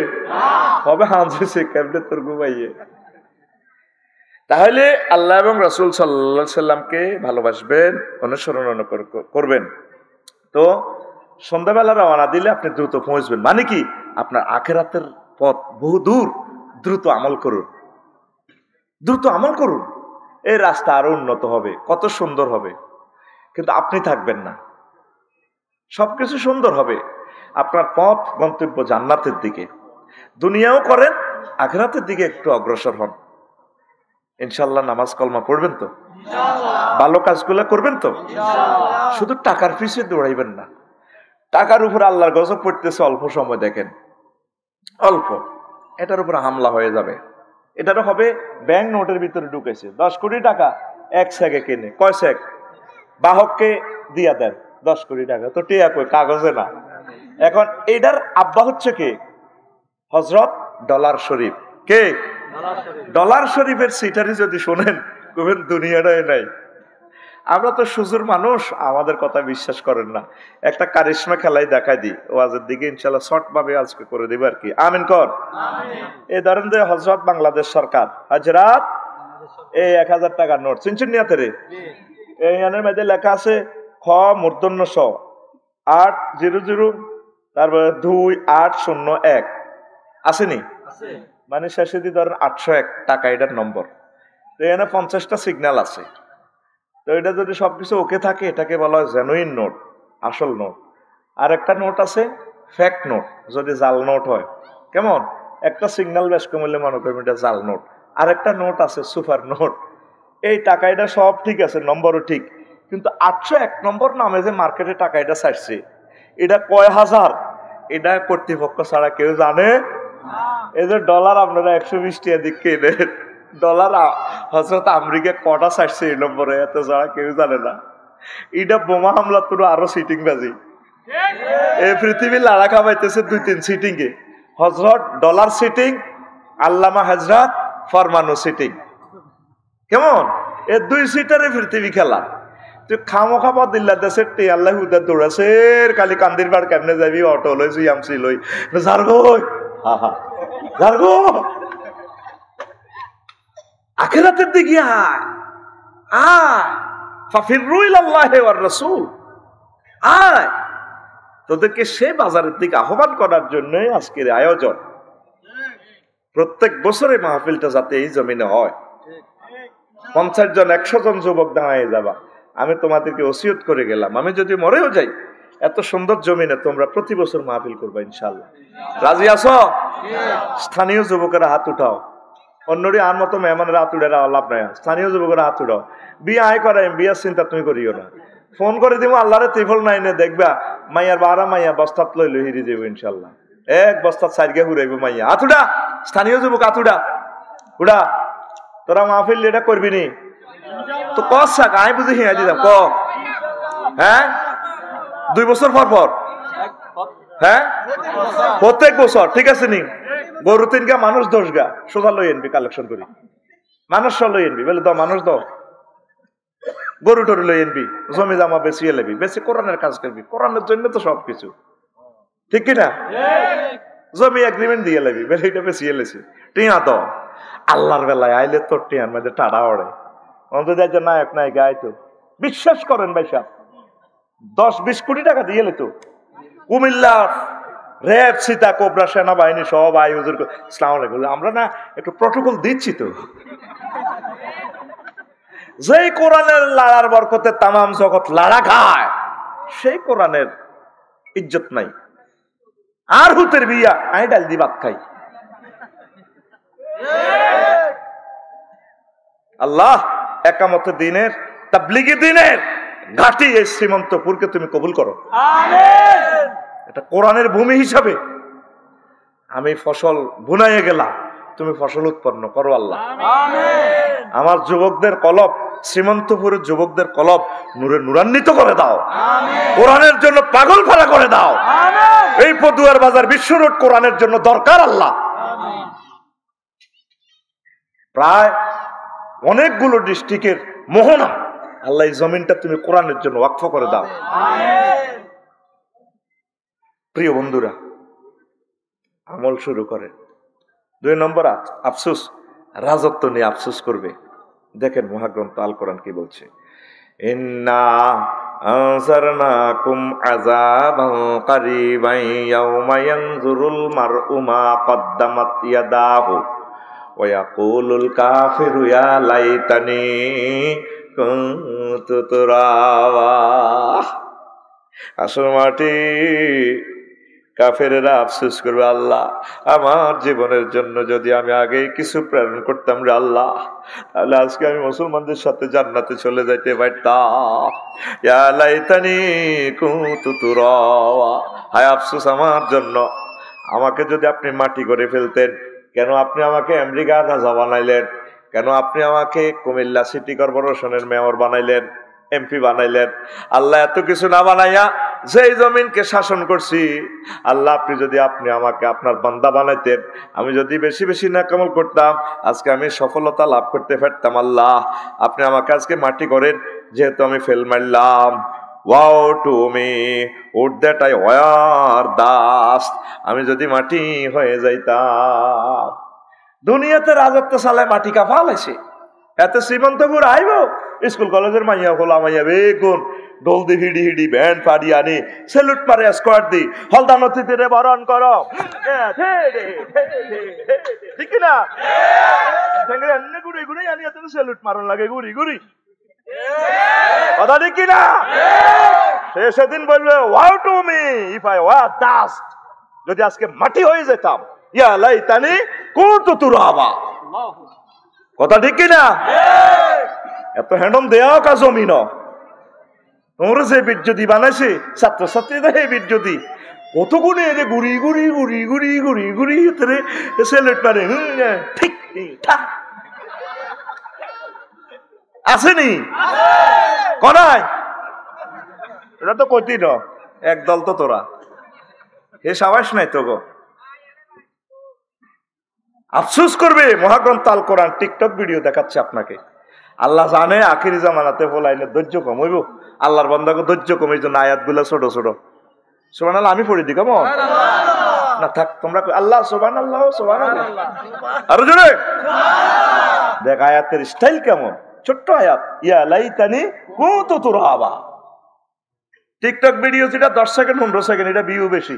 হবে হাঁসে কেমনে তোর ঘুমাইয়ে। তাহলে আল্লাহ এবং রাসূল সাল্লাল্লাহু আলাইহি সাল্লামকে ভালোবাসবেন, অনুসরণ করবেন। তো সন্ধ্যাবেলা রওনা দিলে আপনি দ্রুত পৌঁছবেন। মানে কি? আপনার আখিরাতের পথ বহু দূর। দ্রুত আমল করুন, দ্রুত আমল করুন, এই রাস্তা আরো উন্নত হবে, কত সুন্দর হবে। কিন্তু আপনি থাকবেন না। সবকিছু সুন্দর হবে, আপনার পথ গন্তব্য জান্নাতের দিকে। দুনিয়াও করেন, আখিরাতের দিকে একটু অগ্রসর হন। ইনশাল্লাহ নামাজ কলমা পড়বেন তো, ভালো কাজগুলো করবেন তো, শুধু টাকার পিছিয়ে দৌড়াইবেন না। টাকার উপর আল্লাহর গজব পড়তেছে, অল্প সময় দেখেন, অল্প, এটার উপর হামলা হয়ে যাবে। এটারও হবে ব্যাংক নোটের ভিতরে ঢুকেছে 10 কোটি টাকা, এক সেকে কেনে, কয় সেক, বাহককে দিয়া দেন 10 কোটি টাকা, তো টিয়া কই, কাগজে না। এখন এটার আব্বা হচ্ছে কে? হযরত ডলার শরীফ। কে? ডলার শরীফের সিটারি যদি শোনেন কবেন দুনিয়াটাই নাই। আমরা তো সুজুর মানুষ, আমাদের কথা বিশ্বাস করেন না। একটা কারিশমা খেলাই দেখাই দিই, ওয়াজের দিকে ইনশাল্লাহ শর্ট ভাবে আজকে করে দিবে আর কি। আমিন কর। এই ধরেন যে হযরত বাংলাদেশ সরকার হাজরাত এই 1000 টাকার নোট চিনছেন নিয়াতে রে, এই আনের মধ্যে লেখা আছে খ মূর্ধন্য স 800, তারপরে 2801 আসেনি, মানে শেষে দিয়ে ধরেন 801 টাকা এটার নম্বর। তো এখানে 50টা সিগন্যাল আছে। তো এটা যদি সবকিছু ওকে থাকে এটাকে বলা হয় জেনুইন নোট, আসল নোট। আর একটা নোট আছে ফেক নোট, যদি জাল নোট হয়। কেমন? একটা সিগন্যাল বেশ কমলে মনে করবেন এটা জাল নোট। আর একটা নোট আছে সুপার নোট। এই টাকা এটা সব ঠিক আছে, নম্বরও ঠিক, কিন্তু 801 নম্বর নামে যে মার্কেটে টাকা এটা ছাড়ছে, এটা কয় হাজার, এটা কর্তৃপক্ষ ছাড়া কেউ জানে? এই যে ডলার আপনারা 120 টাকা দিক কেনেন, ডলার হযরত আমেরিকা কটা ছাড়ছে এই নম্বরে, এত ছাড়া কেউ জানে না। এটা বোমা হামলা তোর আরো সিটিং বাজি, এই পৃথিবী লাড়া খাবাইতেছে 2-3 সিটিং এ। হযরত ডলার সিটিং, আল্লামা হযরত ফরমানো সিটিং। কেমন? এ 2 সিটারে পৃথিবী খেলা। তুই খামো খাবা দিল্লা দেশের টি আল্লাহ উদার দৌড়াছে, কালি কান্দির বার কেমনে যাবি, অটো লই জিএমসি লই জারগো, হা হা জারগো, আখিরাতের দিকে আয়, আয় ফাফিরু ইলাল্লাহি ওয়ার রাসূল, আয়। তোদেরকে সে বাজারের দিকে আহ্বান করার জন্য আজকের আয়োজন। প্রত্যেক বছরে মাহফিলটা যাতে এই জমিনে হয়, 50 জন 100 জন যুবক দাঁড়ায় যাবা। আমি তোমাদেরকে ওসিয়ত করে গেলাম, আমি যদি মরেও যাই এত সুন্দর জমিনে তোমরা প্রতি বছর মাহফিল করবা ইনশাআল্লাহ। রাজি আছো? স্থানীয় যুবকেরা হাত উঠাও, অন্যরি আর মতো মেহমানের হাত উঠে লাভ নাই। স্থানীয় যুবকেরা হাত উঠাও। বিয়ে আয় করাই, বিয়ের চিন্তা তুমি করিও না, ফোন করে দিব আল্লাহরে ত্রিফল নাইনে, দেখবা মাইয়ার বারা মাইয়া বস্তাত লইল হিরি যাব ইনশাল্লাহ। এক বস্তাত সাইডকে হুরাইব মাইয়া। হাত উঠা, স্থানীয় যুবক হাত উঠা, উঠা। তোরা মাহফিল এটা করবি নি তো কসাক আই বুঝি হিয়া দিতাম ক, হ্যাঁ 2 বছর পর পর, হ্যাঁ প্রত্যেক বছর, ঠিক আছে নি। গরু 3 গা মানুষ 10 গা সোজা লই এনবি, কালেকশন করি মানুষ সব লই এনবি, বলে দাও মানুষ দাও, গরু টরু লই এনবি, জমি জামা বেশি এলেবি, বেশি কোরআনের কাজ করবি, কোরআনের জন্য তো সবকিছু, ঠিক কিনা? জমি এগ্রিমেন্ট দিয়ে লেবি, বেলে এটা বেশি এলেছি, টিয়া দাও। আল্লাহর বেলায় আইলে তোর টিয়ার মধ্যে টাড়া ওড়ে, অন্তত নায়ক নায়িকা আইতো। বিশ্বাস করেন ভাই সাহেব, 10-20 কোটি টাকা দিয়ে তো কুমিল্লা র্যাব, সীতা, কোবরা, সেনাবাহিনী সব আই হুজুর ইসলাম আলাইকুম, আমরা না একটু প্রটোকল দিচ্ছি তো। যেই কোরআনের লাড়ার বরকতে তামাম জগৎ লাড়া খায়, সেই কোরআনের ইজ্জত নাই। আর হুতের বিয়া আই ডাল দি ভাত খাই। আল্লাহ একামত দিনের, তাবলীগী দিনের ঘাটি এই শ্রীমন্তপুরকে তুমি কবুল করো, আমিন। এটা কোরআনের ভূমি হিসাবে আমি ফসল বুনাইয়ে গেলাম, তুমি ফসল উৎপন্ন করো আল্লাহ, আমিন। আমার যুবকদের কলব, শ্রীমন্তপুরের যুবকদের কলব নূরে নূরান্বিত করে দাও, আমিন। কোরআনের জন্য পাগল ফারা করে দাও, আমিন। এই পদুয়ার বাজার বিশ্ব রোড কোরআনের জন্য দরকার আল্লাহ, আমিন। প্রায় অনেকগুলো ডিস্ট্রিক্টের মোহনা আল্লাহ এই জমিনটা তুমি কোরআনের জন্য ওয়াকফ করে দাও, আমিন। প্রিয় বন্ধুরা, আমল শুরু করে। 2 নম্বর আফসোস, রাজত্ব নিয়ে আফসোস করবে। দেখেন মহাগ্রন্থ আল কোরআন কি বলছে, ইন্না আনসারনাকুম আযাবান কারীবান ইয়াওমা ইয়ানজুরুল মার'উ মা কদ্দামাত ইয়াদাহু ওয়া ইয়াকুলুল কাফিরু ইয়া লাইতানি কুনতু তুরাবা। আসল মাটি। কাফেরেরা আফসোস করবে, আল্লাহ আমার জীবনের জন্য যদি আমি আগেই কিছু প্রেরণ করতাম রে আল্লাহ, তাহলে আজকে আমি মুসলমানদের সাথে জান্নাতে চলে যাইতে পারতাম। ইয়া লাইতানি কুনতু তুরাবা। হায় আফসোস আমার জন্য, আমাকে যদি আপনি মাটি করে ফেলতেন। কেন আপনি আমাকে আমেরিকার রাজা বানাইলেন? কেন আপনি আমাকে কুমিল্লা সিটি কর্পোরেশনের মেয়র বানাইলেন, এমপি বানাইলেন? আল্লাহ এত কিছু না বানাইয়া যেই জমিনকে শাসন করছি, আল্লাহ আপনি আমাকে আপনার বান্দা বানাইতেন, আমি যদি বেশি বেশি নেকামল করতাম, আজকে আমি সফলতা লাভ করতে পারতাম। আল্লাহ আপনি আমাকে আজকে মাটি করেন, যেহেতু আমি ফেল মারলাম। Wow to me would that I were dust. আমি যদি মাটি হয়ে যাইতাম। দুনিয়াতে রাজত্ব চালায় মাটি কাফা লাইছে। এত শ্রীমন্ত গুর আইব স্কুল কলেজের মাইয়া খোলা মাইয়া বেগুন ডলদি হিডি হিডি ব্যান্ড পাড়ি আনি সেলুট মারে স্কোয়াড দি হলদা নথিতে বরণ করো, ঠিক না? ঘুরে ঘুরে আনি এত সেলুট মারণ লাগে ঘুরি ঘুরি, কথা ঠিক কিনা? সে সেদিন বলবে wow to me if I were dust. যদি আজকে মাটি হয়ে যেতাম, ইয়া লাইতানি কুনতু তুরাবা। কথা ঠিক কিনা? এত হ্যান্ডম দেওয়া কা জমিন তোমরা যে বীর্যদি বানাইছে ছাত্রছাত্রীদের এই বীর্যদি কত গুণে এদের ঘুরি ঘুরি ঘুরি ঘুরি ঘুরি ঘুরি সেলেট মারে ঠিক ঠাক আসেনি কনাই? এটা তো কইতি ন একদল তো তোরা এ সাবাস নাই তো গো। আফসোস করবে মহাগ্রন্থ আল কোরআন টিকটক ভিডিও দেখাচ্ছে আপনাকে। আল্লাহ জানে আখিরি জামানাতে বলাইলে ধৈর্য কম হইব। আল্লাহর বান্দাকে ধৈর্য কম, এই জন্য আয়াতগুলো ছোট ছোট। সুবহানাল্লাহ আমি পড়ি দি কেমন না থাক তোমরা আল্লাহ সুবহানাল্লাহ সুবহানাল্লাহ আরো জোরে দেখ। আয়াতের স্টাইল কেমন, ছোট্ট আয়াত, ইয়া লাইতানি কুনতু তুরাবা। টিকটক ভিডিও যেটা 10 সেকেন্ড 15 সেকেন্ড, এটা ভিউ বেশি,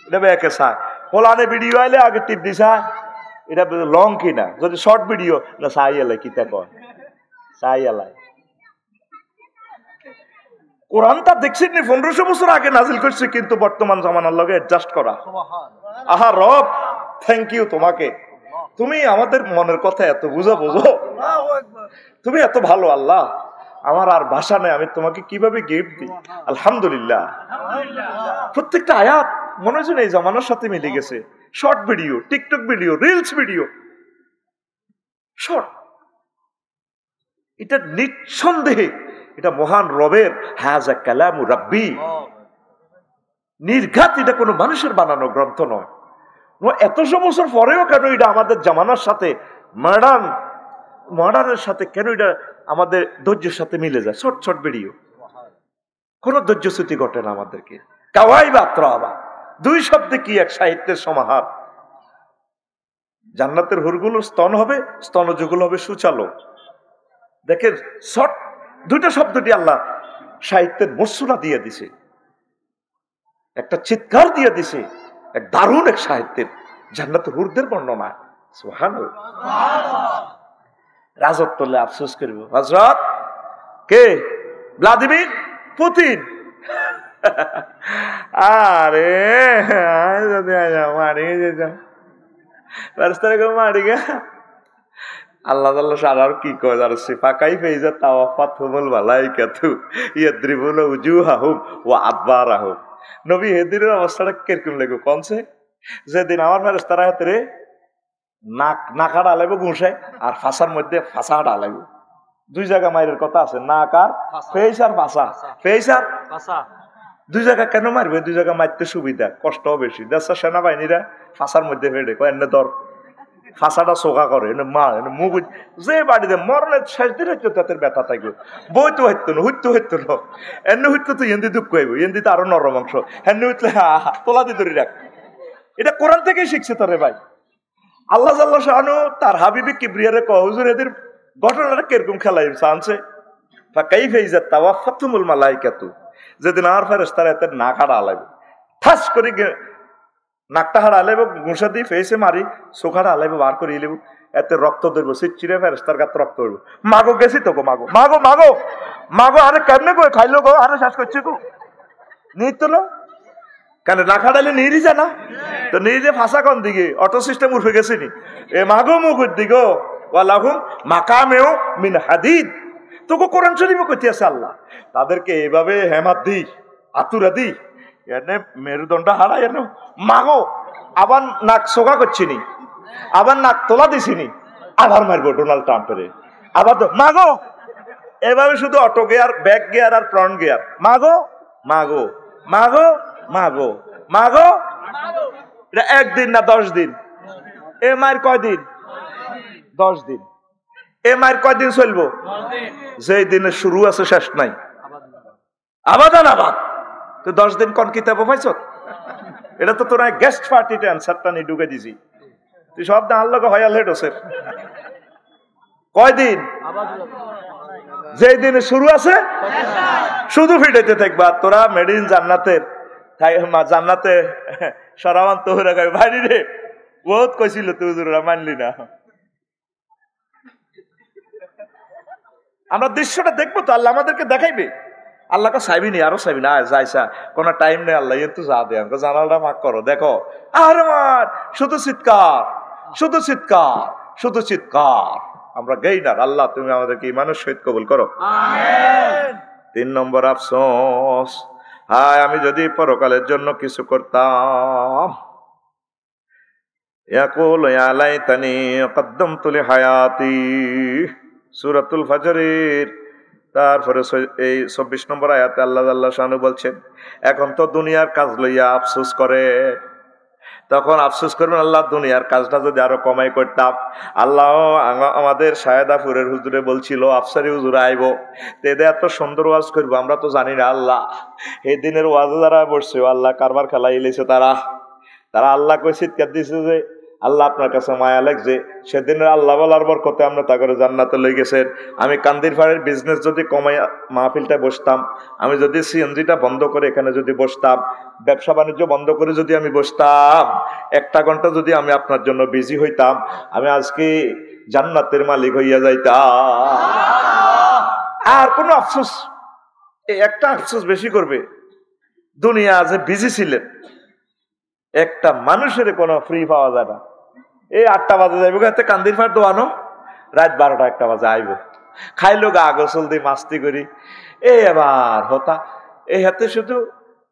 এটা ব্যাকে চায়। কোরআনে ভিডিও আইলে আগে টিপ দিছা এটা লং কিনা, যদি শর্ট ভিডিও না চাই এলাই কিতা কয় চাই এলাই। কোরআনটা দেখছেন 1500 বছর আগে নাজিল করছে, কিন্তু বর্তমান জামানার লগে অ্যাডজাস্ট করা। আহা রব থ্যাংক ইউ তোমাকে, তুমি আমাদের মনের কথা এত বুঝো, তুমি এত ভালো আল্লাহ। আমার আর ভাষা নেই, আমি তোমাকে কিভাবে গিফট দিই। আলহামদুলিল্লাহ। প্রত্যেকটা আয়াত মনে হচ্ছে এই জামানার সাথে মিলে গেছে। Short video, TikTok video, reels video, short. এটা নিঃসন্দেহে এটা মহান রবের হাযা কালামু রাব্বি, নির্ঘাত। এটা কোনো মানুষের বানানো গ্রন্থ নয়। এতশো বছর পরেও কেন এটা আমাদের জামানার সাথে মডার্নের সাথে কেন এটা আমাদের ধৈর্যের সাথে মিলে যায়। শর্ট শর্ট ভিডিও, কোন ধৈর্যচ্যুতি ঘটে না আমাদেরকে। কাওয়াই বা ত্রাবা, দুই শব্দে কি এক সাহিত্যের সমাহার। জান্নাতের হুরগুলো স্তন হবে, স্তনযুগল হবে সুচালো। দেখেন শর্ট দুইটা শব্দটি আল্লাহ সাহিত্যের মর্সুনা দিয়ে দিছে, একটা চিৎকার দিয়ে দিছে, এক দারুণ এক সাহিত্যের জান্নাতের হুরদের বর্ণনা। সুবহানাল্লাহ। রাজত্ব হলে আফসোস করব, হযরত কে ভ্লাদিমির পুতিন। আরে আল্লাহ আর কি কয় আর সিফাকাই ফেইজা তাওয়াফাতুহুল মালাইকাতু ইয়াদরিবুনা উজুহাহুম ওয়া আদবারাহুম। নবী হেদিনের অবস্থাটা কিরকম লাগবে কোনছে? যেদিন আমার ফেরেশতারা হাতে নাকা ডালাইবো ঘুষায় আর ফাঁসার মধ্যে ফাঁসা ডালাইবো। দুই জায়গা মাইরের কথা আছে, নাক আর ফেইস আর ফাঁসা, ফেইস আর ফাঁসা। দুই জায়গা কেন মারবে? দুই জায়গা মারতে সুবিধা, কষ্টও বেশি। দেশের সেনাবাহিনীরা ফাঁসার মধ্যে ফেলে কয় এনে ধর, ফাঁসাটা চোখা করে মা মুখ যে বাড়িতে মরণের শেষ দিন হইতো তাদের ব্যথা থাকবে। বই তো হইতো না, হুইতো হইতো না, এমনি হইতো তো এন্দি দুঃখ হইব, এন্দিতে আরো নরম অংশ, এমনি হইতলে তোলা দিয়ে ধরে রাখ। এটা কোরআন থেকেই শিখছে তোরে ভাই। আল্লাহ জাল্লাহ শানু তার হাবিবি কিবরিয়ারে কয় হুজুর এদের ঘটনাটা কিরকম খেলাই আনছে। কাইফা ইযা তাওয়াফাতুহুল মালাইকাতু, যেদিন আমার ফেরেশতারা এতে না কাটা লাগবে ঠাস করে নাকটা হারালেব ঘুষা দিয়ে ফেসে মারি চোখাটা হালাইব বার করে ইলেব এতে রক্ত ধরবো চিরে ফেরেস্তার গাত রক্ত ধরবো মাগো গেছি তো গো মাগো মাগো মাগো মাগো আরে কেমনে গো খাইলো গো আরে শেষ করছে গো নিয়ে তোলো কেন না খাটাইলে নিয়ে যায় না তো নিয়ে যে ফাঁসা কোন দিকে অটো সিস্টেম উঠে গেছে নি এ মাগো মুখের দিগো ওয়ালাহুম মাকামেও মিন হাদিদ তোকে কোরআন শরীফে কইতে আছে আল্লাহ তাদেরকে এভাবে হেমাত দি আতুরা দি এনে মেরুদণ্ড হারাই এনে মাগো আবার নাক সোগা করছিনি আবার নাক তোলা দিছিনি আবার মারবো ডোনাল্ড ট্রাম্পের আবার তো মাগো এভাবে শুধু অটো গিয়ার ব্যাক গিয়ার আর ফ্রন্ট গিয়ার মাগো মাগো মাগো মাগো মাগো এটা একদিন না 10 দিন এ মায়ের কয়দিন 10 দিন এ মায়ের কয়দিন চলবো যেই দিনে শুরু আছে শেষ নাই আবাদান আবাদ তো 10 দিন কোন কিতাব পাইছ এটা তো তোরা গেস্ট পার্টিতে অ্যান্সারটা নিয়ে ঢুকে দিছি তুই সব দান আল্লাহ হয়া লেট হোসেন কয়দিন যেই দিনে শুরু আছে শুধু ফিটাইতে থাকবা তোরা মেড ইন জান্নাতের জান্নাতে সরামান তোহরা গাই ভাই রে বহুত কইছিল তুই হুজুররা মানলি না আমরা দৃশ্যটা দেখবো তো আল্লাহ আমাদেরকে দেখাইবে আল্লাহকে চাইবি নি আরো চাইবি না যাইসা কোন টাইম নেই আল্লাহ একটু যা দে আমাকে জানালটা ভাগ করো দেখো আর আমার শুধু চিৎকার শুধু চিৎকার শুধু চিৎকার আমরা গেইনার আল্লাহ তুমি আমাদেরকে ইমানের সহিত কবুল করো আমিন 3 নম্বর আফসোস হায় আমি যদি পরকালের জন্য কিছু করতাম ইয়াকুল ইয়া লাইতানি কদ্দামতু লিহায়াতি সূরাতুল ফজরের তারপরে এই 24 নম্বর আয়াতে আল্লাহ শানু বলছেন এখন তো দুনিয়ার কাজ লইয়া আফসোস করে তখন আফসোস করবেন আল্লাহ দুনিয়ার কাজটা যদি আরো কমাই করতাম আল্লাহ আমাদের সায়েদাপুরের হুজুরে বলছিল আফসারি হুজুরে আইব তেদের এত সুন্দর ওয়াজ করবো আমরা তো জানি না আল্লাহ এই দিনের ওয়াজে যারা বসছে আল্লাহ কারবার খেলাই এলেছে তারা আল্লাহ কই চিৎকার দিছে যে আল্লাহ আপনার কাছে মায়া লাগছে সেদিনের আল্লাহ বলার বরকতে আমরা তা করে জান্নাতে লই গেছেন আমি কান্দির ফাড়ের বিজনেস যদি কমাই মাহফিলটা বসতাম আমি যদি সিএনজিটা বন্ধ করে এখানে যদি বসতাম ব্যবসা বাণিজ্য বন্ধ করে যদি আমি বসতাম 1 ঘন্টা যদি আমি আপনার জন্য বিজি হইতাম আমি আজকে জান্নাতের মালিক হইয়া যাইতাম আর কোনো আফসোস এই একটা আফসোস বেশি করবে দুনিয়া যে বিজি ছিলেন একটা মানুষের কোনো ফ্রি পাওয়া যায় না এই 8টা বাজে যাইব এতে কান্দির ফাট দোয়ানো রাত 12টা 1টা বাজে আইব খাইলো গা গোসল দিয়ে মাস্তি করি এই এবার হতা এই হাতে শুধু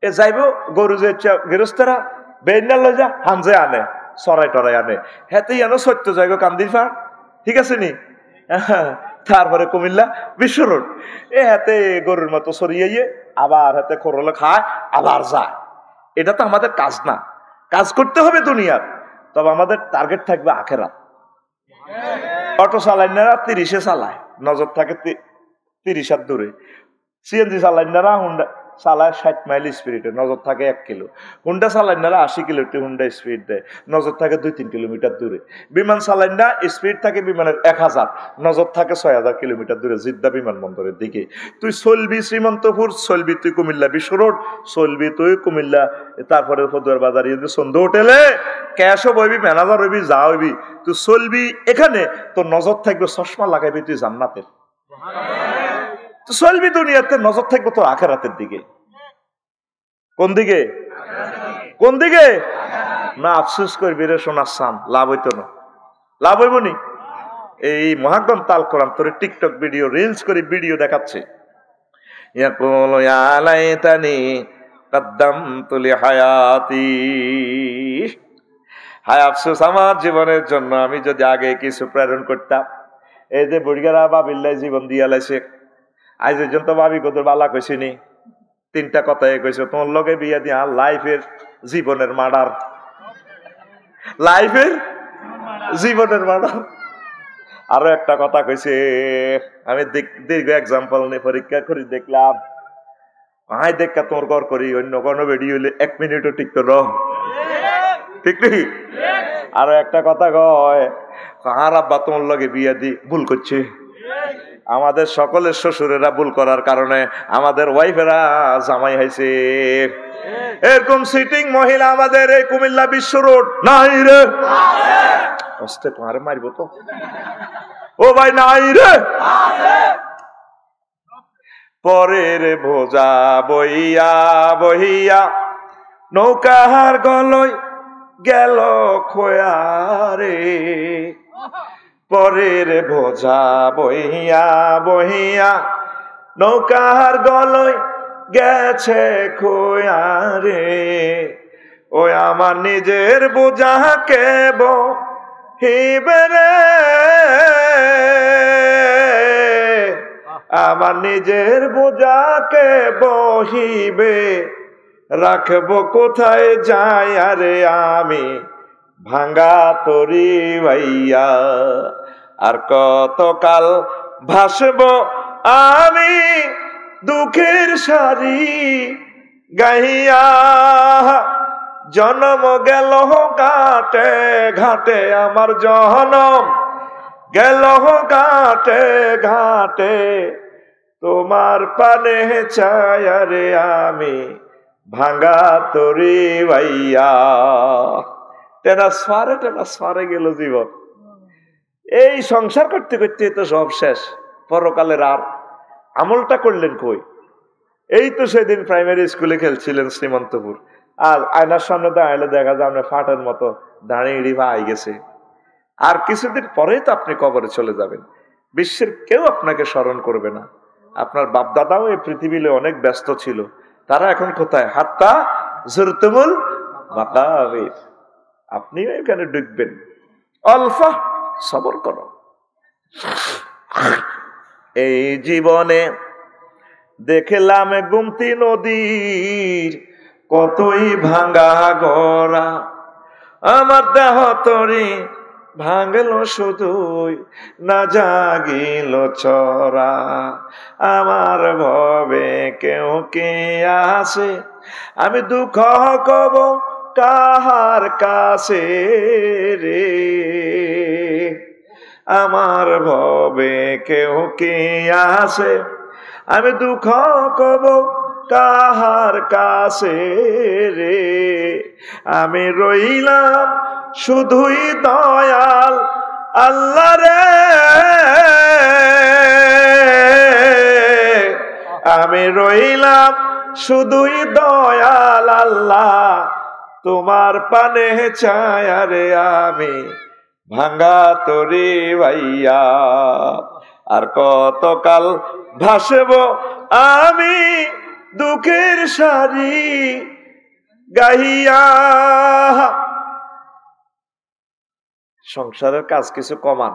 এ যাইব গরু যে গৃহস্থরা বেইনাল লই যা হামজে আনে সরাই টরাই আনে হেতেই আনো সত্য যাইব কান্দির ফাট ঠিক আছে নি তারপরে কুমিল্লা বিশ্ব রোড এ হাতে গরুর মতো সরিয়ে আবার হাতে খোরলে খায় আবার যায় এটা তো আমাদের কাজ না কাজ করতে হবে দুনিয়ার তবে আমাদের টার্গেট থাকবে আখেরাত অটো চালাইনারা 30-এ চালায় নজর থাকে 30 হাত দূরে সিএনজি চালাইনারা হুন্ডা চালায় 60 মাইল স্পিডে নজর থাকে 1 কিলো হুন্ডা চালাইনারা 80 কিলোমিটার হুন্ডা স্পিড দেয় নজর থাকে 2-3 কিলোমিটার দূরে বিমান চালাইনা স্পিড থাকে বিমানের 1000 নজর থাকে 6000 কিলোমিটার দূরে জিদ্দা বিমানবন্দরের দিকে তুই চলবি শ্রীমন্তপুর চলবি তুই কুমিল্লা বিশ্ব রোড চলবি তুই কুমিল্লা তারপরে ফদুয়ার বাজার সন্ধ্যা হোটেলে ক্যাশও বইবি ম্যানেজার হইবি যা হইবি তুই চলবি এখানে তোর নজর থাকবে চশমা লাগাইবি তুই জান্নাতের তো চলবি দুনিয়াতে নজর থাকবে তোর আখেরাতের দিকে কোন দিকে কোন দিকে না আফসোস করবি রে সোনার সান লাভ হইতো না লাভ হইব নি এই মহাগ্রম তাল কোরআন তোর টিকটক ভিডিও রিলস করে ভিডিও দেখাচ্ছে ইয়াকুলু ইয়া লাইতানি কদ্দামতু লিহায়াতি হায় আফসোস আমার জীবনের জন্য আমি যদি আগে কিছু প্রেরণ করতাম এই যে বুড়িগারা বাবিল্লাই জীবন দিয়া লাইছে আজ পর্যন্ত ভাবি কত বালা কইছিনি 3টা কথাই কইছো তোমার লগে বিয়া দিয়া লাইফের জীবনের মার্ডার লাইফের জীবনের মার্ডার আরো একটা কথা কইছে আমি দীর্ঘ এক্সাম্পল নিয়ে পরীক্ষা করে দেখলাম আয় দেখা তোর ঘর করি অন্য কোনো ভিডিও হইলে 1 মিনিটও টিকতো না ঠিক নেই আরো একটা কথা কয় আর আব্বা তোমার লগে বিয়া দি ভুল করছে আমাদের সকলের শ্বশুরেরা ভুল করার কারণে আমাদের ওয়াইফেরা জামাই হয়েছে। এরকম সিটিং মহিলা আমাদের এই কুমিল্লা বিশ্ব রোড নাই রে, কষ্টে তোমারে মারবো তো, ও ভাই নাই রে। পরের ভোজা বইয়া বহিয়া নৌকার গলয় গেল খোয়া রে, পরের বোঝা বহিয়া বহিয়া নৌকার গলয় গেছে খোয়া রে, ওই আমার নিজের বোঝাকে বহিবে রে, আমার নিজের বোঝাকে বহিবে, রাখবো কোথায় যাই আরে আমি ভাঙ্গা তরি ভাইয়া, আর কতকাল ভাসব আমি দুঃখের সারি গাইয়া, জন্ম গেল ঘাটে ঘাটে আমার জনম গেল ঘাটে ঘাটে, তোমার পানে চাই আরে আমি ভাঙ্গা তরি ভাইয়া। টেনাসফারে গেল জীবন। এই সংসার করতে করতে তো সব শেষ, পরকালের আর আমলটা করলেন কই? এই তো সেদিন প্রাইমারি স্কুলে খেলছিলেন শ্রীমন্তপুর, আর আয়নার সামনে দাঁড়াইলে দেখা যায় আপনার ফাটের মতো দাঁড়িয়ে ভাই গেছে। আর কিছুদিন পরেই তো আপনি কবরে চলে যাবেন, বিশ্বের কেউ আপনাকে স্মরণ করবে না। আপনার বাপদাদাও এই পৃথিবীতে অনেক ব্যস্ত ছিল, তারা এখন কোথায়? হাত্তা জুরতুমুল মাকাবির, আপনিও এখানে ডুববেন। অল্প সবর করো। এই জীবনে দেখলাম গুমতি নদীর কতই ভাঙ্গা গড়া, আমার দেহ তরি ভাঙল শুধুই না জাগিল চরা, আমার ভবে কেউ কে আসে আমি দুঃখ কব কাহার কাছে রে, আমার ভবে কেউ কে আসে আমি দুঃখ কব কাহার কাছে রে, আমি রইলাম শুধুই দয়াল আল্লাহ রে, আমি রইলাম শুধুই দয়াল আল্লাহ, তোমার পানে চাই আরে আমি ভাঙ্গা তরি ভাইয়া, আর কতকাল ভাসব আমি দুঃখের সারি গাইয়া। সংসারের কাজ কিছু কমান,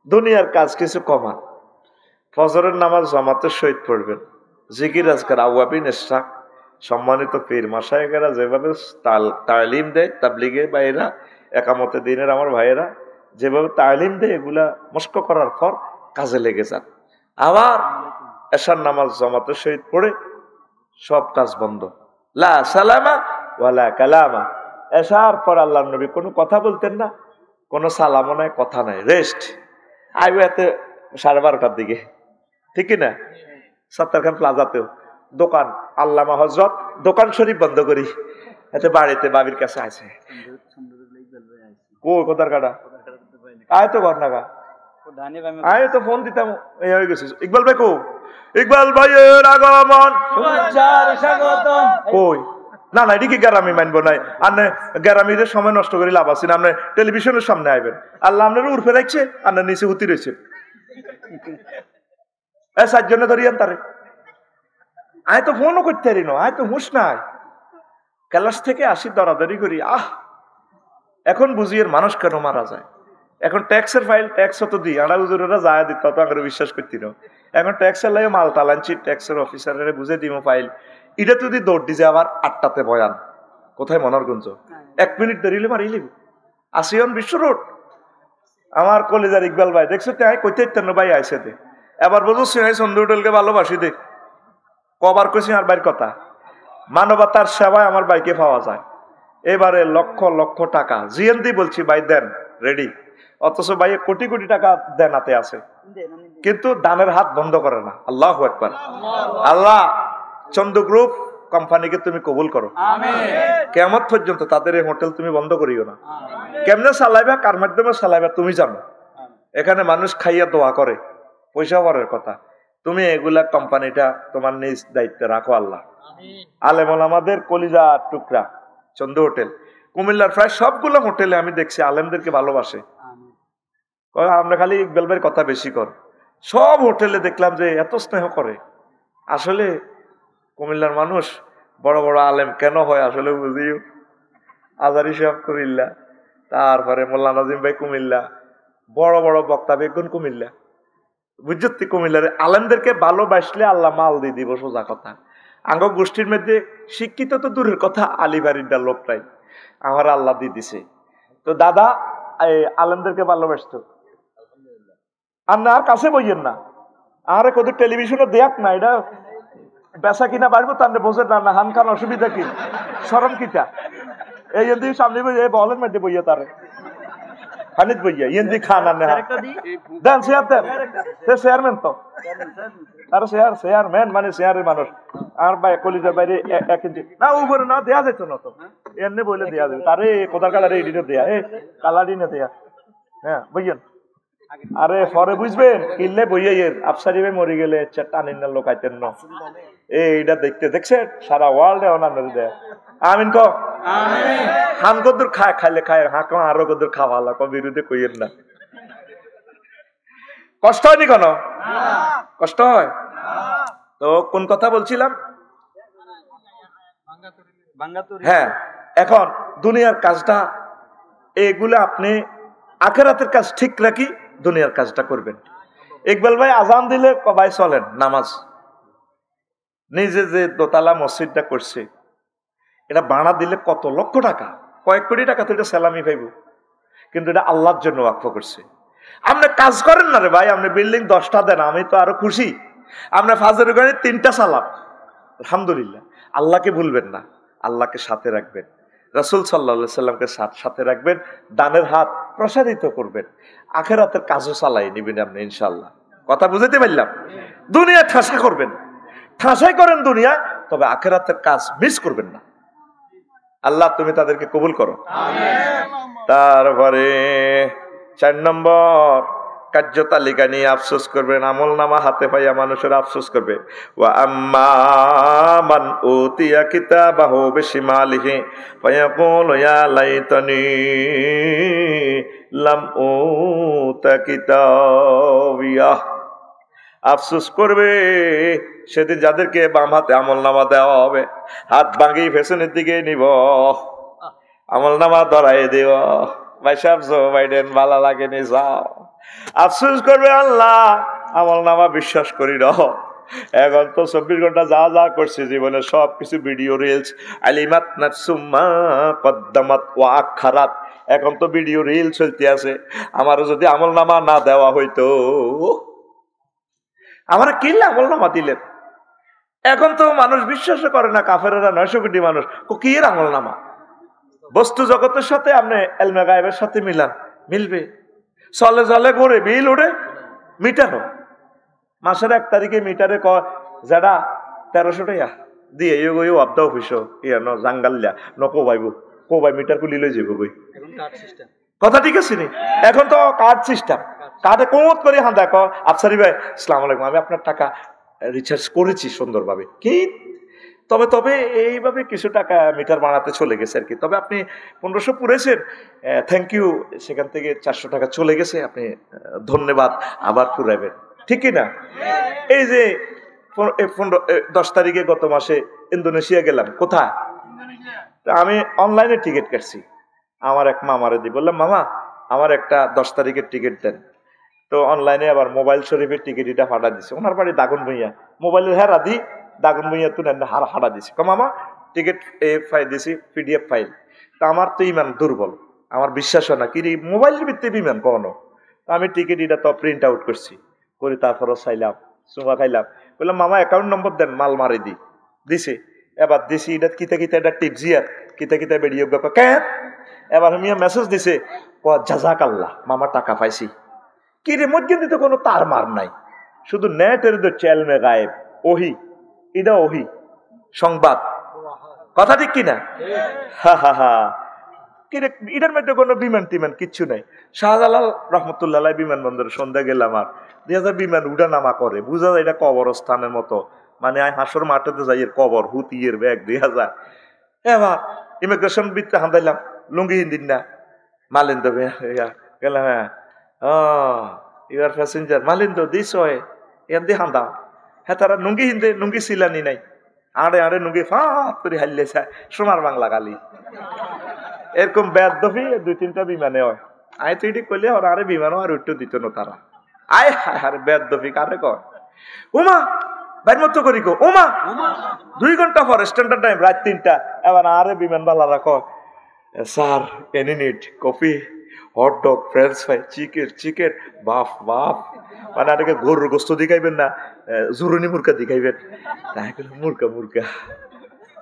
দুনিয়ার কাজ কিছু কমান। ফজরের নামাজ জামাতে শহীদ পড়বেন, জিকির আজকার আওয়াবিন ইসরাক, সম্মানিত পীর মাশায়েখেরা যেভাবে তালিম দেয়, তাবলিগের ভাইয়েরা, একামতে দিনের আমার ভাইয়েরা যেভাবে তালিম দেয়, এগুলা মস্ক করার পর কাজে লেগে যান। আবার এশার নামাজ জামাতে শহীদ পড়ে সব কাজ বন্ধ, লা সালামা ওয়ালা কালামা। এশার পর আল্লাহর নবী কোনো কথা বলতেন না, কোনো সালামও নাই, কথা নাই, রেস্ট। আইব এতে 12:30টার দিকে, ঠিক না? সত্তারখান প্লাজাতেও দোকান, আল্লামা হজরত দোকান শরীফ বন্ধ করি, এতে বাড়িতে বাবির কাছে আছে কোথার কাটা আয় তো ঘর নাগা, আয় তো ফোন দিতাম, এই হয়ে গেছে। ইকবাল ভাই কো, ইকবাল ভাইয়ের আগমন কই? না না, এদিকে গ্যারামি মানবো নাই, আর গ্যারামির সময় নষ্ট করে লাভ আছে না। আপনি টেলিভিশনের সামনে আইবেন, আল্লাহ আপনার উর্ফে রাখছে, আর নিচে হুতি রয়েছে, 7 জনে ধরিয়ান তারে। আয় তো ফোনও করতে পারি না, আয় তো হুঁশ নাই, ক্লাস থেকে আসি দরাদরি করি। এখন বুঝি এর মানুষ কেন মারা যায়। এখন ট্যাক্সের ফাইল ট্যাক্স হতো দিই, আড়া হুজুরেরা যায় দিত, তো আগে বিশ্বাস করতি না। এখন ট্যাক্সের লাগে মাল টালানছি, ট্যাক্সের অফিসারের বুঝে দিব ফাইল, এটা যদি দৌড় দিছে আবার 8টাতে বয়ান, কোথায় মনোরগঞ্জ, 1 মিনিট দেরিলে মারি লিব। আসিয়ন বিশ্ব রোড, আমার কলেজার ইকবাল ভাই দেখছো তাই কইতে ভাই আইসে দে, এবার বুঝছি চন্দ্র হোটেলকে ভালোবাসি দে, কবার কইছি আর বাইর কথা। মানবতার সেবায় আমার বাইকে পাওয়া যায়। এবারে লক্ষ লক্ষ টাকা জিএনদি বলছি ভাই দেন রেডি, অথচ ভাই কোটি কোটি টাকা দেনাতে আছে, কিন্তু দানের হাত বন্ধ করে না। আল্লাহু আকবার। আল্লাহ চন্দ্র গ্রুপ কোম্পানিকে তুমি কবুল করো, কিয়ামত পর্যন্ত তাদের এই হোটেল তুমি বন্ধ করিও না। কেমনে চালাইবা, কার মাধ্যমে চালাইবা তুমি জানো। এখানে মানুষ খাইয়া দোয়া করে, পয়সা পরের কথা। তুমি এগুলা কোম্পানিটা তোমার নিজ দায়িত্বে রাখো আল্লাহ। আলেম ওলামাদের কলিজা টুকরা চন্দ্র হোটেল, কুমিল্লার প্রায় সবগুলো হোটেলে আমি দেখছি আলেমদেরকে ভালোবাসে। আমরা খালি ইকবাল ভাইয়ের কথা বেশি কর, সব হোটেলে দেখলাম যে এত স্নেহ করে। আসলে কুমিল্লার মানুষ বড় বড় আলেম কেন হয় আসলে বুঝিও। আজারি সাহেব কুমিল্লা, তারপরে মোল্লা নাজিম ভাই কুমিল্লা, বড় বড় বক্তা বেগুন কুমিল্লা, বুঝছি। কুমিল্লার আলেমদেরকে ভালোবাসলে আল্লাহ মাল দিয়ে দিব, সোজা কথা। আঙ্গ গোষ্ঠীর মধ্যে শিক্ষিত তো দূরের কথা, আলিবাড়ির লোকটাই আমার আল্লাহ দিয়ে দিছে। তো দাদা আলেমদেরকে ভালোবাসতো। আর না আর কাছে বইয়েন না, আরে কত টেলিভিশনে দেখ না, এটা বেচা কিনা বাড়বো তার বোঝে না। হান খান অসুবিধা কি, সরম কিটা এই সামনে বলের মধ্যে বইয়া তারে হানিত বইয়া ইন্দি খান আর দেন শেয়ার দেন, সে চেয়ারম্যান তো, আরে চেয়ারম্যান মানে চেয়ারের মানুষ। আর ভাই কলিজার বাইরে 1 ইঞ্চি না উপরে না দেয়া যেত না তো, এমনি বলে দেয়া যাবে তারে কোথার কালার এইটা দেয়া, কালারই না দেয়া। হ্যাঁ বইয়েন, আরে পরে বুঝবেন কিনলে বইয়ে আফসারি ভাই মরে গেলে টানিন না লোক আইতেন না। এইটা দেখতে দেখছে সারা ওয়ার্ল্ডে অনান্য দেয়। আমিন ক হান কদ্দুর খায়, খাইলে খায়, হাঁক আরো কদ্দুর খাওয়া বিরুদ্ধে কইয়েন না। কষ্ট হয়নি কেন? কষ্ট হয় তো। কোন কথা বলছিলাম? হ্যাঁ, এখন দুনিয়ার কাজটা এগুলো আপনি আখিরাতের কাজ ঠিক রাখি দুনিয়ার কাজটা করবেন। ইকবাল ভাই আজান দিলে কবাই চলেন নামাজ। নিজে যে দোতলা মসজিদটা করছে এটা ভাড়া দিলে কত লক্ষ টাকা, কয়েক কোটি টাকা তো এটা সালামি পাইব, কিন্তু এটা আল্লাহর জন্য ওয়াকফ করছে। আপনি কাজ করেন না রে ভাই, আপনি বিল্ডিং 10টা দেন, আমি তো আরো খুশি। আপনি ফাজর গাড়ি 3টা সালাম, আলহামদুলিল্লাহ। আল্লাহকে ভুলবেন না, আল্লাহকে সাথে রাখবেন, রাসূল সাল্লাল্লাহু আলাইহি সাল্লামকে সাথে রাখবেন, দানের হাত প্রসারিত করবেন, আখিরাতের কাজও চালাই নিবেন আপনি ইনশাআল্লাহ। কথা বুঝাতে পারলাম? দুনিয়া ঠাসা করবেন, ঠাসাই করেন দুনিয়া, তবে আখিরাতের কাজ মিস করবেন না। আল্লাহ তুমি তাদেরকে কবুল করো। তারপরে 4 নম্বর কার্য তালিকা নিয়ে আফসোস করবেন। আমল নামা হাতে পাইয়া মানুষের আফসোস করবে। ওয়া আম্মা মান উতিয়া কিতাবাহু বিশিমালিহি ফায়াকুলু ইয়া লাইতানি লাম উতা কিতাবিয়া। আফসোস করবে সেদিন যাদেরকে বাম হাতে আমল নামা দেওয়া হবে, হাত ভাঙি পেছনের দিকে নিব, আমল নামা ধরাই দিব, ভাই সাহেব জো বাইডেন ভালো লাগেনি যাও। আফসোস করবে আল্লাহ আমল নামা বিশ্বাস করি না। এখন তো 24 ঘন্টা যা যা করছে জীবনে সব কিছু ভিডিও রিলস, আলিমাত নাফসুম মা কদ্দামাত ওয়া আখারাত। এখন তো ভিডিও রিল চলতে আছে। আমারও যদি আমল নামা না দেওয়া হইতো, আমার কিনলে আমল নামা দিলেন। এখন তো মানুষ বিশ্বাস করে না, কাফেরেরা 900 কোটি মানুষ কি এর আমল নামা। বস্তু জগতের সাথে আপনি এলমে গায়েবের সাথে মিলান, মিলবে। চলে চলে করে বিল উঠে মিটারও মাসের 1 তারিখে মিটারে যারা 1300 টাকা দিয়ে আবদা অফিস জাঙ্গাল্লা কোবাই মিটার কুলি লই যাব বই। কথা ঠিক আছে নি? এখন তো কার্ড সিস্টেম, কার্ডে কোমত করে হ্যাঁ দেখো আফসারি ভাই আসসালামু আলাইকুম, আমি আপনার টাকা রিচার্জ করেছি সুন্দরভাবে কি, তবে তবে এইভাবে কিছু টাকা মিটার বানাতে চলে গেছে আর কি। তবে আপনি 1500 পুরেছেন, থ্যাংক ইউ। সেখান থেকে 400 টাকা চলে গেছে, আপনি ধন্যবাদ, আবার পুরাবেন, ঠিক না? এই যে 10 তারিখে গত মাসে ইন্দোনেশিয়া গেলাম। কোথায়? আমি অনলাইনে টিকিট কাটছি, আমার এক মামারে দিই, বললাম মামা আমার একটা 10 তারিখের টিকিট দেন। তো অনলাইনে আবার মোবাইল শরীফের টিকিট এটা ফাটা দিছে, ওনার বাড়ি দাগন ভুইয়া, মোবাইলের হেরা দি দাগন ভুইয়া তো হারা দিছে। মামা টিকিট ফাইল দিছি, PDF ফাইল। তা আমার তো ইমান দুর্বল, আমার বিশ্বাস হয় না কি মোবাইলের ভিত্তিতে বিমান কখনো। আমি টিকিট এটা তো প্রিন্ট আউট করছি, করে তারপরও চাইলাম, চুমা খাইলাম, বললাম মামা অ্যাকাউন্ট নম্বর দেন, মাল মারি দিছে। এবার দিছি এটা কিতা কিতা এটা টিপজিয়ার কিতা কিতা বেরিয়ে কেন এবার মিয়া মেসেজ দিছে জাযাকাল্লাহ মামা টাকা পাইছি। কি রে মধ্যে দিতে কোনো তার মার নাই, শুধু নেটের চেলমে গায়েব ওহি, এটা ওহি সংবাদ, কথা ঠিক কিনা? হা হা হা। এটার মধ্যে কোনো বিমান টিমান কিচ্ছু নাই। শাহজালাল রহমতুল্লাহ বিমানবন্দরে সন্ধ্যা গেলাম, আর দেখা যায় বিমান উঠা নামা করে, বুঝা যায় এটা কবরস্থানের মতো, মানে হাসর মাঠেতে যাই এর কবর হুতিয়ের ব্যাগ দেখা যায়। এবার ইমিগ্রেশন বিতে হান্দাইলাম, লুঙ্গি হিন্দিন না মালিন্দ গেলাম, হ্যাঁ ইউর প্যাসেঞ্জার মালিন্দ দিস হয় এন দিয়ে হান্দা। হ্যাঁ তারা নুঙ্গি হিন্দে নুঙ্গি সিলানি নাই, আড়ে আড়ে নুঙ্গি ফাঁপ করে হাইলেছে সোনার বাংলা গালি। এরকম ব্যাদ দফি 2-3টা বিমানে হয়। আয় তুই ঠিক করলে ওরা আরে বিমানও আর উঠতে দিত না তারা। আয় আরে ব্যাদ দফি কারে কয় উমা বাইর মতো করি গো ওমা 2 ঘন্টা পর স্ট্যান্ডার্ড টাইম রাত 3টা। এবার আরে বিমান বালারা কয় sir any need coffee hot dog French fry chicken beef beef, মানে আরেকে গরুর গোস্ত দিখাইবেন না জুরুনি মুরগা দিখাইবেন, তাই মুরগা মুরগা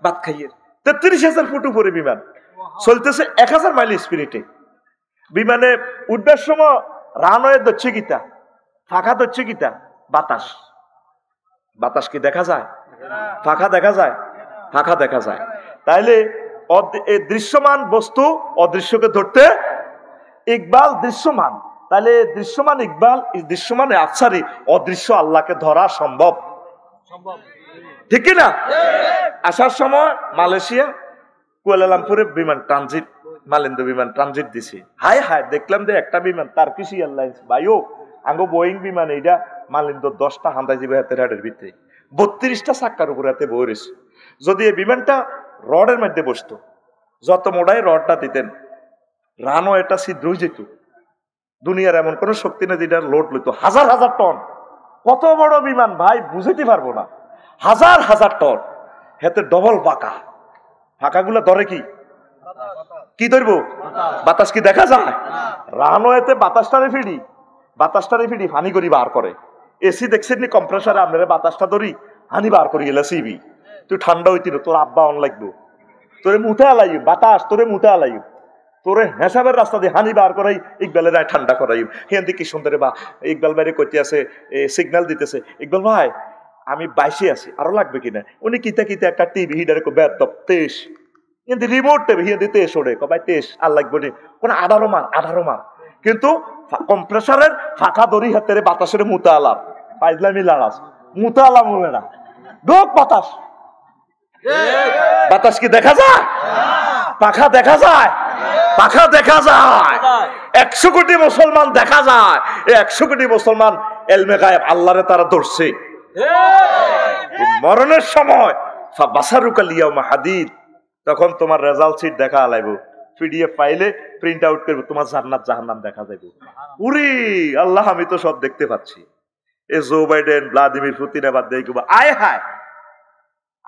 ভাত খাইয়ে। 33,000 ফুট উপরে বিমান চলতেছে 1000 মাইল স্পিরিটে। বিমানে উঠবার সময় রানওয়ে দচ্ছে গীতা, ফাঁকা দচ্ছে গীতা, বাতাস বাতাস কি দেখা যায়? ফাঁকা দেখা যায়, ফাঁকা দেখা যায়। তাইলে এই দৃশ্যমান বস্তু অদৃশ্যকে ধরতে ইকবাল দৃশ্যমান, তাহলে দৃশ্যমান ইকবাল দৃশ্যমান আফসারি, অদৃশ্য আল্লাহকে ধরা সম্ভব, ঠিক কিনা? আসার সময় মালয়েশিয়া কুয়ালালামপুরে বিমান ট্রানজিট, মালিন্দ বিমান ট্রানজিট দিছে। হায় হায় দেখলাম যে একটা বিমান টার্কিশ এয়ারলাইন্স ভাইও আঙ্গো বোয়িং বিমান, এইটা মালিন্দ 10টা হান্দাই যাবে হাতের হাটের ভিতরে, 32টা চাক্কার উপরে হাতে বইরেছে। যদি এই বিমানটা রডের মধ্যে বসতো, যত মোড়াই রডটা দিতেন রানও এটা ছিদ্র হয়ে যেত। দুনিয়ার এমন কোন শক্তি নেই যেটা লোড লইত, হাজার হাজার টন। কত বড় বিমান ভাই বুঝাইতে পারবো না, হাজার হাজার টন, হাতে ডবল পাকা, ফাঁকাগুলো ধরে কি ধরবো? বাতাস কি দেখা যায়? রানওয়েতে বাতাসটারে ফিডি হানি করি বার করে। এসি দেখছেন নি কম্প্রেসারে আপনারা বাতাসটা ধরি হানি বার করি গেলে সিবি, তুই ঠান্ডা হইতি তোর আব্বা অন লাগবো, তোরে মুঠে আলাই বাতাস, তোরে মুঠে আলাই, তোরে হেসাবের রাস্তা দিয়ে হানি বার করাই, ইকবালের রায় ঠান্ডা করাই। হেন কি সুন্দর বা ইকবাল বাইরে করতে আছে, সিগন্যাল দিতেছে, ইকবাল ভাই আমি 22-এ আছি, আরো লাগবে কিনা? উনি কিতা একটা টিভি হিডারে বেদ 23 কিন্তু রিমোট টেবি হিয়ে দিতে ওড়ে কবাই 23 আর লাগবে নি কোন 18 মার, কিন্তু কম্প্রেসারের ফাঁকা দড়ি হাতের বাতাসের মুতা আলাম পাইজলামি লাগাস, মুতা আলাম বলে না ঢোক বাতাস। বাতাস কি দেখা যায়? পাখা দেখা যায়, পাখা দেখা যায়। 100 কোটি মুসলমান দেখা যায়, 100 কোটি মুসলমান এলমে গায়েব আল্লাহরে তারা ধরছে। মরণের সময় তখন তোমার রেজাল্ট শিট দেখা আলাইব, পিডিএফ ফাইলে প্রিন্ট আউট করবো, তোমার জান্নাত জাহান্নাম দেখা যাবে। উরি আল্লাহ আমি তো সব দেখতে পাচ্ছি। এ জো বাইডেন ভ্লাদিমির পুতিন আবার দেখব, আয় হায়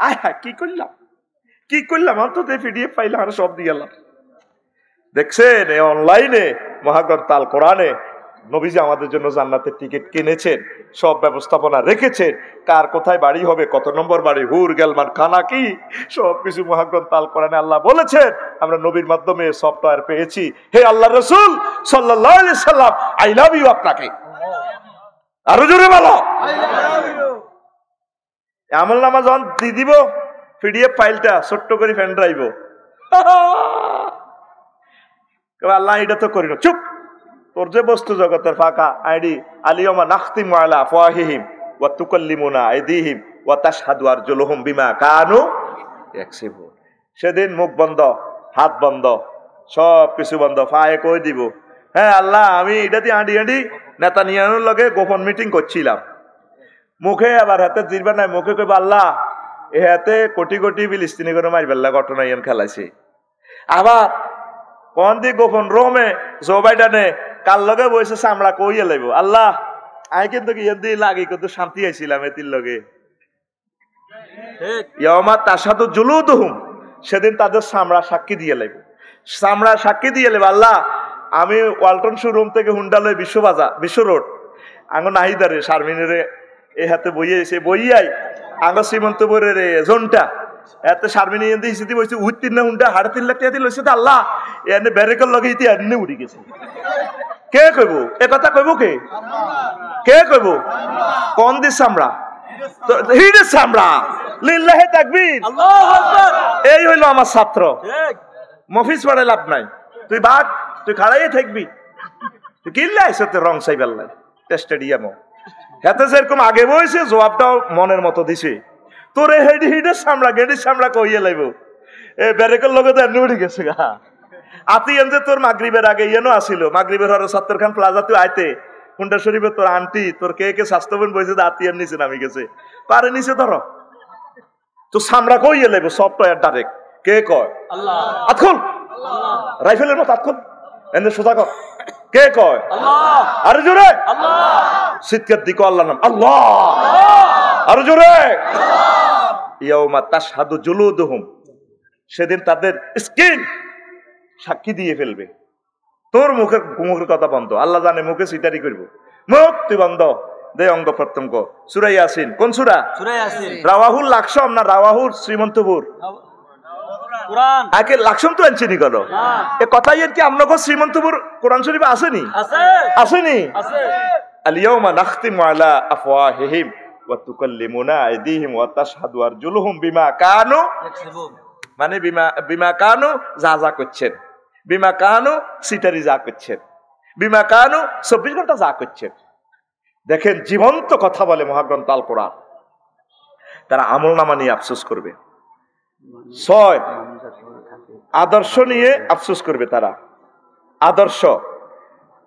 আয় হায় কি করলাম অন্তত পিডিএফ ফাইলে আমরা সব দিয়ে গেলাম। দেখছেন অনলাইনে মহাগ্রন্থ আল কোরআনে নবীজি আমাদের জন্য জান্নাতের টিকিট কিনেছেন, সব ব্যবস্থাপনা রেখেছেন, কার কোথায় বাড়ি হবে, কত নম্বর বাড়ি, হুর গেলমান খানা কি, সবকিছু মহাগ্রন্থ আল কোরআনে আল্লাহ বলেছেন। আমরা নবীর মাধ্যমে সফটওয়্যার পেয়েছি। হে আল্লাহ রাসূল সাল্লাল্লাহু আলাইহি সাল্লাম, আই লাভ ইউ আপনাকে, আরো জোরে বলো আই লাভ ইউ। আমলনামা যখন দিয়ে দিব পিডিএফ ফাইলটা ছোট্ট করে ফ্যান ড্রাইভ, আল্লাহ এটা তো করি না, চুপ, তোর যে বস্তু জগতের ফাঁকা আইডি আলিয়ামা নাখতিমু আলা আফওয়াহিহিম ওয়া তুকাল্লিমুনা আইদিহিম ওয়া তাশহাদু আরজুলুহুম বিমা কানু ইয়াকসিবুন। সেদিন মুখ বন্ধ, হাত বন্ধ, সব কিছু বন্ধ, ফায়ে কই দিব হ্যাঁ আল্লাহ আমি এটা দিয়ে আঁটি নেতানিয়াহুর লগে গোপন মিটিং করছিলাম, মুখে আবার হাতে জিরবা নাই, মুখে কইবা আল্লাহ এ হাতে কোটি কোটি ফিলিস্তিনি করে মাইবেল্লা ঘটনা ইয়ান খেলাইছে। আবার কোন দি গোপন রোমে জো বাইডেনে কার লগে বসে চামড়া কইয়া লাইব, আল্লাহ আই কিন্তু ইয়ান দিয়ে লাগি কিন্তু শান্তি আইছিলাম এতির লগে। ইয়ামা তাশহাদু জুলুদুহুম, সেদিন তাদের চামড়া সাক্ষী দিয়ে লাইব, চামড়া সাক্ষী দিয়ে লাইব আল্লাহ আমি ওয়ালটন শোরুম থেকে হুন্ডা লই বিশ্ব রোড আঙ্গ নাহিদারে শারমিনের এই হাতে বইয়াইছে বইয়াই আঙ্গ শ্রীমন্তপুরের জোনটা এত শারমিনী এনে হিসেবে বলছে উঠ 3 ঘন্টা 3.5 লাখ টাকা দিয়ে লইছে আল্লাহ এনে ব্যারেকল লগাইতে এনে উড়ি গেছে কে কইব এ কথা কইব কে কইব কোন দিস আমরা তো হিডে আমরা লিল্লাহি তাকবীর আল্লাহু আকবার এই হইলো আমার ছাত্র ঠিক মফিজ পড়ে লাভ নাই তুই বাদ তুই খাড়াই থাকবি তুই কিল্লা এসে রং সাইবাল্লাই স্টেডিয়ামও হাতে যেরকম আগে বইছে জবাবটাও মনের মতো দিছে তোরে হেডি হিডে সামলা গেডি সামলা কইয়ে লাইব এ ব্যারেকের লগে তো এমনি উঠে গেছে গা আতি এনতে তোর মাগরিবের আগে ইয়েনো আসিল মাগরিবের হরে সত্তর খান প্লাজা তুই আইতে হুন্ডা শরীফে তোর আন্টি তোর কে স্বাস্থ্যবান বইছে আতি এর নিচে নামি গেছে পারে নিচে ধরো তো সামলা কইয়ে লাইব সফটওয়্যার ডাইরেক্ট কে কয় আল্লাহ আতখুল রাইফেলের মতো আতখুল এনে সোজা কর কে কয় আল্লাহ আরে জোরে আল্লাহ সিটকার দিকো আল্লাহর নাম আল্লাহ আরে জোরে ইয়াউমা তাশহাদু জুলুদুহুম সেদিন তাদের স্কিন সাক্ষী দিয়ে ফেলবে তোর মুখের কথা বন্ধ আল্লাহ জানে মুখে সিটারি করব মুখ তুই বন্ধ দে অঙ্গ প্রত্যঙ্গ সূরা ইয়াসিন কোন সূরা ইয়াসিন রাওয়াহুল লাকসাম না রাওয়াহুল শ্রীমন্তপুর কোরআন আগে লাকসাম তো আনছিনি গেল এ কথাই আর কি আমনগো শ্রীমন্তপুর কোরআন শরীফে আসেনি আসেনি আল-ইয়াওমা নাখতিমু আলা আফওয়াহিহিম ওয়া তুকাল্লিমুনা আইদিহিম ওয়া তাশহাদু আরজুলুহুম বিমা কানু ইয়াকসিবুন মানে বিমা কানু যা করছেন বিমা কানু সিটারি যা করছেন বিমা কানু 24 ঘন্টা যা করছেন দেখেন জীবন্ত কথা বলে মহাগ্রন্থ আল কোরআন তারা আমলনামা নিয়ে আফসোস করবে 6 আদর্শ নিয়ে আফসোস করবে তারা আদর্শ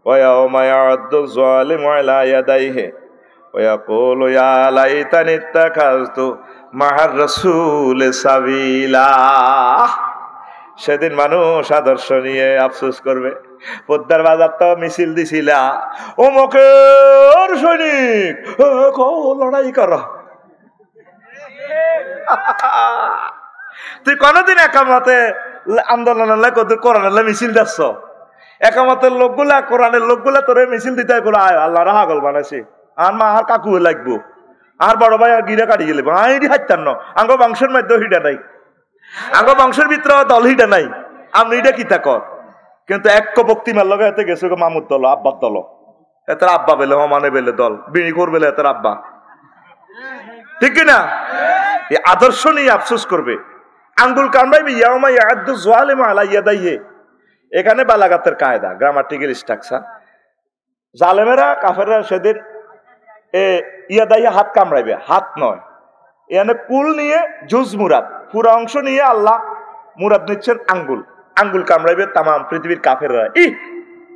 ওয়ায়াউমা ইয়া'আদ্দু যালিমু আলা ইয়াদাইহি ওয়া ইয়াকুলু ইয়া লাইতানি ইত্তাখাযতু মা'আর রাসূলি সাবিলা সেদিন মানুষ আদর্শ নিয়ে আফসোস করবে পদ্মার বাজার তো মিছিল দিছিলা অমুকের সৈনিক লড়াই কর তুই কোনদিন একামতে আন্দোলন কোরআনের মিছিল দিচ্ছ একামতের লোকগুলা কোরআনের লোকগুলা তোরে মিছিল দিতে আয় আল্লাহ রাহাগল বানাইছে আর মা আর কাকু লাগবো আর বড় ভাই আর গিরা কাটি গেলে আইডি হাইতার ন আঙ্গ বংশের মধ্যে হিডা নাই আঙ্গ বংশের ভিতরে দল হিডা নাই আমি এটা কি কর কিন্তু এক বক্তিমার লগে এতে গেছে মামুর দল আব্বার দল এতে আব্বা বেলে হমানে বেলে দল বিড়ি করবেলে এতে আব্বা ঠিক কিনা এই আদর্শ নিয়ে আফসোস করবে আঙ্গুল কামড়াইবি ইয়াউমা ইয়া'আদ্দু যালিমু আলা ইয়াদাইহি এখানে বালাগাতের কায়দা গ্রামাটিক্যাল স্ট্রাকচার জালেমেরা কাফেররা সেদিন ইয়াদাইহি হাত কামড়াইবে হাত নয় এখানে কুল নিয়ে জুজ মুরাদ পুরো অংশ নিয়ে আল্লাহ মুরাদ নিচ্ছেন আঙ্গুল আঙ্গুল কামড়াইবে তামাম পৃথিবীর কাফেররা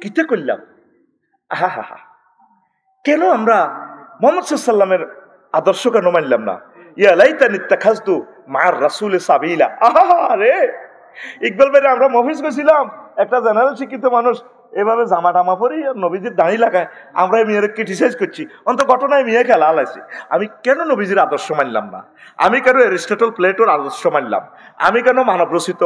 কিতে করলাম আহা হা হা কেন আমরা মুহাম্মদ সাল্লাল্লাহু আলাইহি ওয়াসাল্লামের আদর্শ কেন মানলাম না ইয়া লাইতানি ইত্তাখাযতু মা'আর রাসূলি সাবিলা আহা রে ইকবাল ভাই আমরা মফিজ গেছিলাম একটা জেনারেল শিক্ষিত মানুষ এভাবে জামা টামা পরি আর নবীজির দাঁড়ি লাগায় আমরা মেয়ের ক্রিটিসাইজ করছি অন্ত ঘটনায় মেয়ে খেলা আলাইছি আমি কেন নবীজির আদর্শ মানলাম না আমি কেন এরিস্টটল প্লেটোর আদর্শ মানলাম আমি কেন মানব রচিত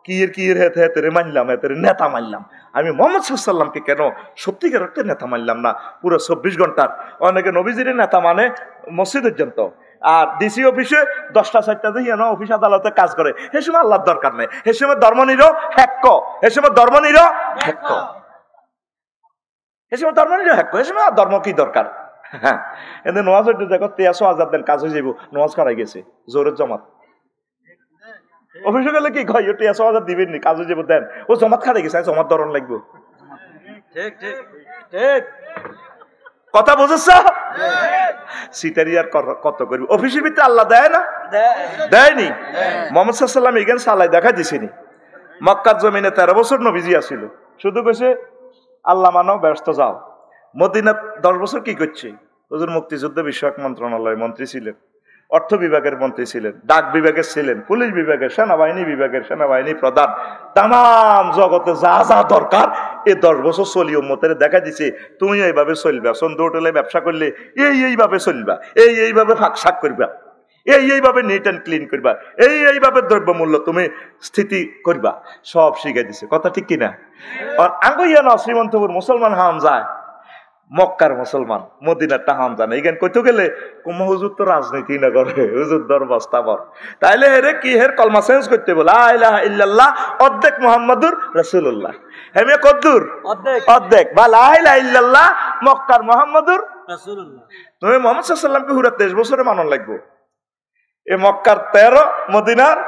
কিয়ের হেতে মানলাম এতের নেতা মানলাম আমি মুহাম্মদ সাল্লাল্লাহু আলাইহি ওয়াসাল্লামকে কেন সত্যিকার অর্থে নেতা মানলাম না পুরো 24 ঘন্টার অনেকে নবীজির নেতা মানে মসজিদ পর্যন্ত আর ডিসি অফিসে 10টা 4টা দিয়ে অফিস আদালতে কাজ করে সে সময় আল্লাহর দরকার নেই সে সময় ধর্ম নিরো হ্যাক্ক সে সময় ধর্ম নিরো হ্যাক্ক সে সময় ধর্ম নিরো হ্যাক্ক সে সময় ধর্ম কি দরকার হ্যাঁ এদের নোয়াজ দেখো 300,000 দেন কাজ হয়ে যাবো নোয়াজ করাই গেছে জোরের জমাত অফিসে গেলে কি কয় 300,000 দিবেন নি কাজ হয়ে যাবো দেন ও জমাত খাড়ে গেছে জমাত ধরন লাগবো ঠিক ঠিক ঠিক কথা বুঝেছ সিটারিয়ার কত করবি অফিসের ভিতরে আল্লাহ দেয় না দেয়নি মুহাম্মদ সাল্লাল্লাহু আলাইহি ওয়াসাল্লাম এখান সালাই দেখা দিছেনি মক্কার জমিনে 13 বছর নবীজি আছিল শুধু কইছে আল্লাহ মানো ব্যস্ত যাও মদিনা 10 বছর কি করছে হুজুর মুক্তিযুদ্ধ বিষয়ক মন্ত্রণালয়ের মন্ত্রী ছিলেন অর্থ বিভাগের মন্ত্রী ছিলেন ডাক বিভাগের ছিলেন পুলিশ বিভাগের সেনাবাহিনী প্রধান তামাম জগতে যা যা দরকার এই 10 বছর চলি উম্মতের দেখা দিছে তুমি এইভাবে চলবা সন্ধ্যা হোটেলে ব্যবসা করলে এইভাবে চলবা এইভাবে ফাঁক করবা এইভাবে নিট অ্যান্ড ক্লিন করবা এইভাবে দ্রব্যমূল্য তুমি স্থিতি করবা সব শিখাই দিছে কথা ঠিক কিনা আর আঙ্গুইয়া না শ্রীমন্তপুর মুসলমান হাম যায় মক্কার মুসলমান, মদিনার টাহাম জানে। এখানে কইতে গেলে কুম্ভ হুজুর তো রাজনীতি না করে, হুজুর দর বস্তাবর। তাইলে হেরে কি হের কলমা চেঞ্জ করতে বলে লা ইলাহা ইল্লাল্লাহ অর্ধেক মুহাম্মাদুর রাসূলুল্লাহ। হেমে কদ্দুর অর্ধেক বা লা ইলাহা ইল্লাল্লাহ মক্কার মুহাম্মাদুর রাসূলুল্লাহ। তুমি মুহাম্মদ সাল্লাল্লাহু আলাইহি ওয়াসাল্লামকে পুরো 23 বছরে মানন লাগবে। এ মক্কার 13, মদিনার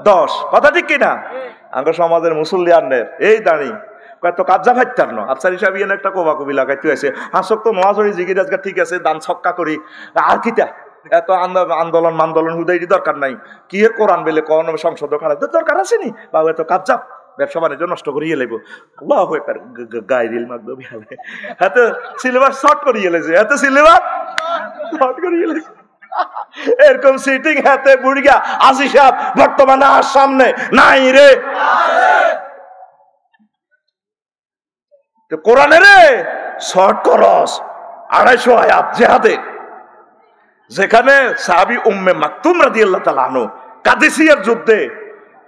10। কথা ঠিক কিনা? আঙ্গ সমাজের মুসল্লিয়ানদের এই দাঁড়ি কত কাজা ভাইতার ন আফসার হিসাবে একটা কোবা কবি লাগাইতে হয়েছে। হাসক তো নোয়াজরি জিগির আজকে ঠিক আছে, দান ছক্কা করি আর কিটা এত আন্দোলন মান্দোলন হুদাইটি দরকার নাই। কি এর কোরআন বেলে কোন সংসদ খারাপ দরকার আছে নি বাবু? এত কাবজাব ব্যবসা বাণিজ্য নষ্ট করিয়ে লাগবো। আল্লাহু আকবার গায়রিল মাগদুবি আলাইহিম। এত সিলেবাস শর্ট করিয়ে লেছে, এত সিলেবাস শর্ট করিয়ে লেছে। এরকম সিটিং হাতে বুড়িয়া আসি সাহেব বর্তমানে আর সামনে নাই রে। কোরআনে রে শর্ট করস 250 আয়াত জিহাদে, যেখানে সাহাবী উম্মে মাকতুম রাদিয়াল্লাহু তাআলা আনহু কাদেসিয়ার যুদ্ধে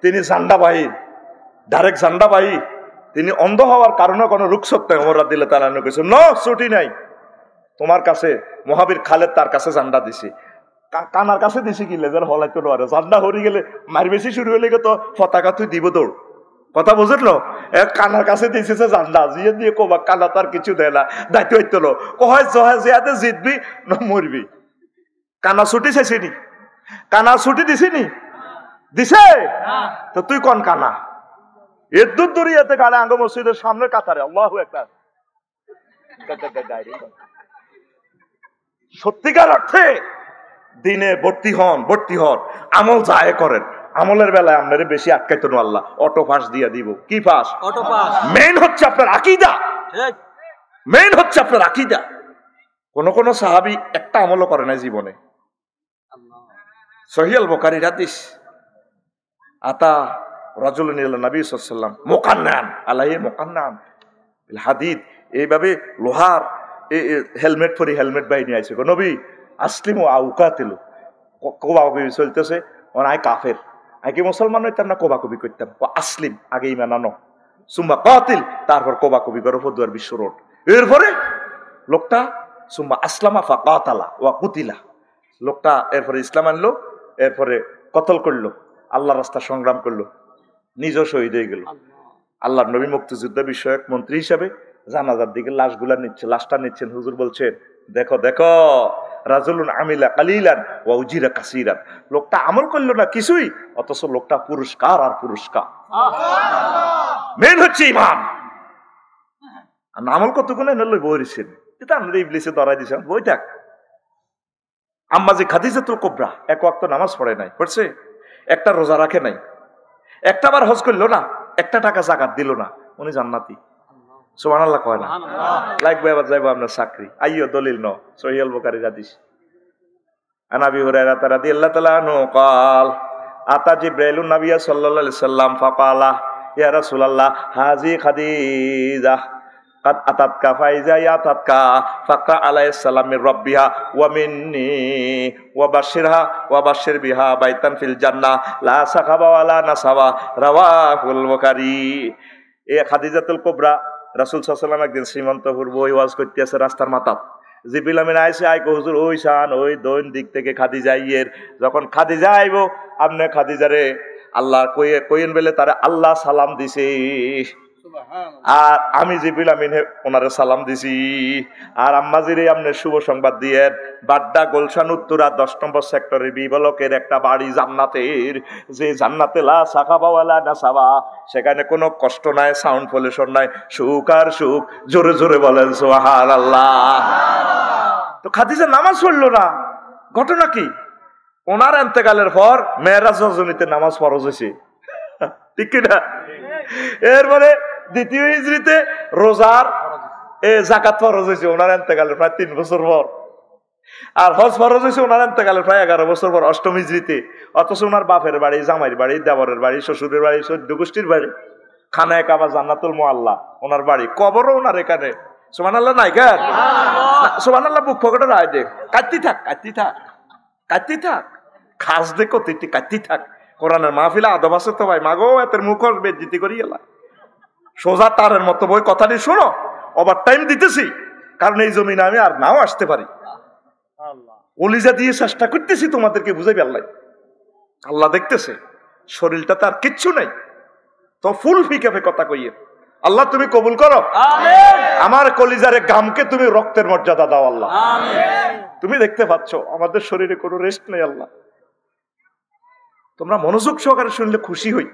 তিনি জান্ডাবাহী, ডাইরেক্ট জান্ডাবাহী, তিনি অন্ধ হওয়ার কারণে কোনো রুখসত নাই। ওমর রাদিয়াল্লাহু তাআলা আনহু কইছে নো ছুটি নাই তোমার কাছে। মহাবীর খালেদ তার কাছে জান্ডা দিছি, কানার কাছে দিছি কি লেজার হলাইতে পারে। জান্ডা হরি গেলে মার বেশি শুরু হলে তো পতাকা তুই দিব দৌড়। কথা বুঝলো? এক কানার কাছে দিয়েছে জান্ডা, জিয়ে দিয়ে কোবা কানা তার কিছু দেয় না, দায়িত্ব হইতো কয় জিয়াতে জিতবি না মরবি। কানা ছুটি চাইছিনি? কানা ছুটি দিছিনি? দিছে তো তুই কোন কানা? এর দূর দূরিয়াতে গালে আঙ্গ মসজিদের সামনে কাতারে আল্লাহু আকবার। সত্যিকার অর্থে দিনে ভর্তি হন, আমল যায় করেন। আমলের বেলায় আপনারে বেশি আটকাইতো না আল্লাহ, অটো পাস দিয়ে দিব। কি পাস? Auto pass. মেইন হচ্ছে আপনার আকীদা, মেইন হচ্ছে আপনার আকীদা। কোন সাহাবী একটা আমলও করে না জীবনে। সহিহ আল বুখারীর হাদিস, আতা রাজুলুন ইলা নবী সাল্লাল্লাহু আলাইহি ওয়াসাল্লাম মুকান্নান আলাইহি মুকান্নান বিল হাদিদ। এইভাবে লোহার হেলমেট পরি হেলমেট বাইরে আইছে গো নবী আসলিমু আউকাতিলু। কোবাকবি চলতেছে, আই কাফের, আই কি মুসলমান হইতাম না কোবাকবি করতাম। আসলিম আগে ইমান আনো, সুম্মা কাতিল তারপর কোবাকবি করো ফদুয়ার বিশ্ব রোড। এরপরে লোকটা সুম্মা আসলামা ফা কাতালা ওয়া কুতিলা, লোকটা এরপরে ইসলাম আনলো, এরপরে কতল করলো, আল্লাহ রাস্তা সংগ্রাম করলো, নিজও শহীদ হয়ে গেল। আল্লাহ নবী মুক্তিযুদ্ধ বিষয়ক মন্ত্রী হিসাবে জানাজার দিকে লাশগুলা নিচ্ছে, লাশটা নিচ্ছেন। হুজুর বলছেন দেখো দেখো রাজুলুন আমিলা কালিলান ওয়া উজিরা কাসীরান, লোকটা আমল করলো না কিছুই, অথচ লোকটা পুরস্কার আর পুরস্কার। মেন হচ্ছে ঈমান। আর আমল কতগুলো নলই বইছেন, এটা আমরা ইবলিসে ধরাই দিছেন বই থাক। আম্মাজি খাদিজাতুল কুবরা এক ওয়াক্ত নামাজ পড়ে নাই, পড়ছে, একটা রোজা রাখে নাই, একটা বার হজ করলো না, একটা টাকা যাকাত দিল না, উনি জান্নাতি। সুবহানাল্লাহ কয় না? লাগবে এবার যাইবো আপনার চাকরি। আইয়ো দলিল ন সহিহ আল বুখারীর হাদিস। আন আবি হুরায়রা রাদিয়াল্লাহু তাআলা আনহু قال আতা জিবরাইলুন নবী সাল্লাল্লাহু আলাইহি সাল্লাম ফাকালা ইয়া রাসূলুল্লাহ হাযি খাদিজা قد أتتك فإذا أتتك فقرأ عليه السلام من ربها ومني وبشر بها بيتا في الجنة لا سخب ولا نصب رواه البخاري। এই খাদিজাতুল কুবরা রাসূল সাল্লাল্লাহু আলাইহি ওয়াসাল্লাম একদিন শ্রীমন্তপুর বই ওয়াজ করতে আছে রাস্তার মাথাত। জিবরিল আমিন আইছে, আই কো হুজুর ওই শান ওই দৈন দিক থেকে খাদিজা আইয়ের। যখন খাদিজা আইবো আপনি খাদিজারে আল্লাহ কইয়েন বলে তারে আল্লাহ সালাম দিছে, আর আমি জিবরিল আমিন ওনারে সালাম দিছি। আর আম্মাজিরে আপনি শুভ সংবাদ দিয়ে বাড্ডা গুলশান উত্তরা 10 নম্বর সেক্টরের বি ব্লকের একটা বাড়ি জান্নাতের, যে জান্নাতে লা সাখাবা ওয়ালা নাসাবা, সেখানে কোনো কষ্ট নাই, সাউন্ড পলিউশন নাই, সুখ আর সুখ। জোরে জোরে বলেন সুবহানাল্লাহ। তো খাদিজা নামাজ পড়লো না, ঘটনা কি? ওনার ইন্তেকালের পর মেরাজ রজনীতে নামাজ ফরজ হয়েছে, ঠিক কিনা? এরপরে দ্বিতীয় হিজরিতে রোজার যাকাত ফরজ হয়েছে ওনার ইন্তেকালের প্রায় 3 বছর পর। আর হজ ফরজ হয়েছে ওনার ইন্তেকালের প্রায় 11 বছর পর, অষ্টম হিজরিতে। অথচ ওনার বাপের বাড়ি, জামাইয়ের বাড়ি, দেবরের বাড়ি, শ্বশুরের বাড়ি, 14 গোষ্ঠীর বাড়ি, খানায়ে কাবা জান্নাতুল মুআল্লা ওনার বাড়ি, কবরও ওনার এখানে। সুবহানাল্লাহ নাই কেন? সুবহানাল্লাহ বুক পকেটে রায় দে, কাটতি থাক খাস দেখো তুই কাটতি থাক। কোরআনের মাহফিলে আদব আছে তো ভাই, মাগো এতের মুখর বেজ্জিতি করি এলা সোজা তারের মতো বই কথাটি শোনো। ওভার টাইম দিতেছি, কারণ এই জমিনে আমি আর নাও আসতে পারি। কলিজা দিয়ে চেষ্টা করতেছি তোমাদেরকে বুঝাইবে আল্লাহ। আল্লাহ দেখতেছে শরীরটা তার কিচ্ছু নাই, তো ফুল ফিকে কথা কইয়ে আল্লাহ তুমি কবুল করো। আমার কলিজারে গামকে তুমি রক্তের মর্যাদা দাও আল্লাহ। তুমি দেখতে পাচ্ছ আমাদের শরীরে কোনো রেস্ট নেই আল্লাহ। তোমরা মনোযোগ সহকারে শুনলে খুশি হই।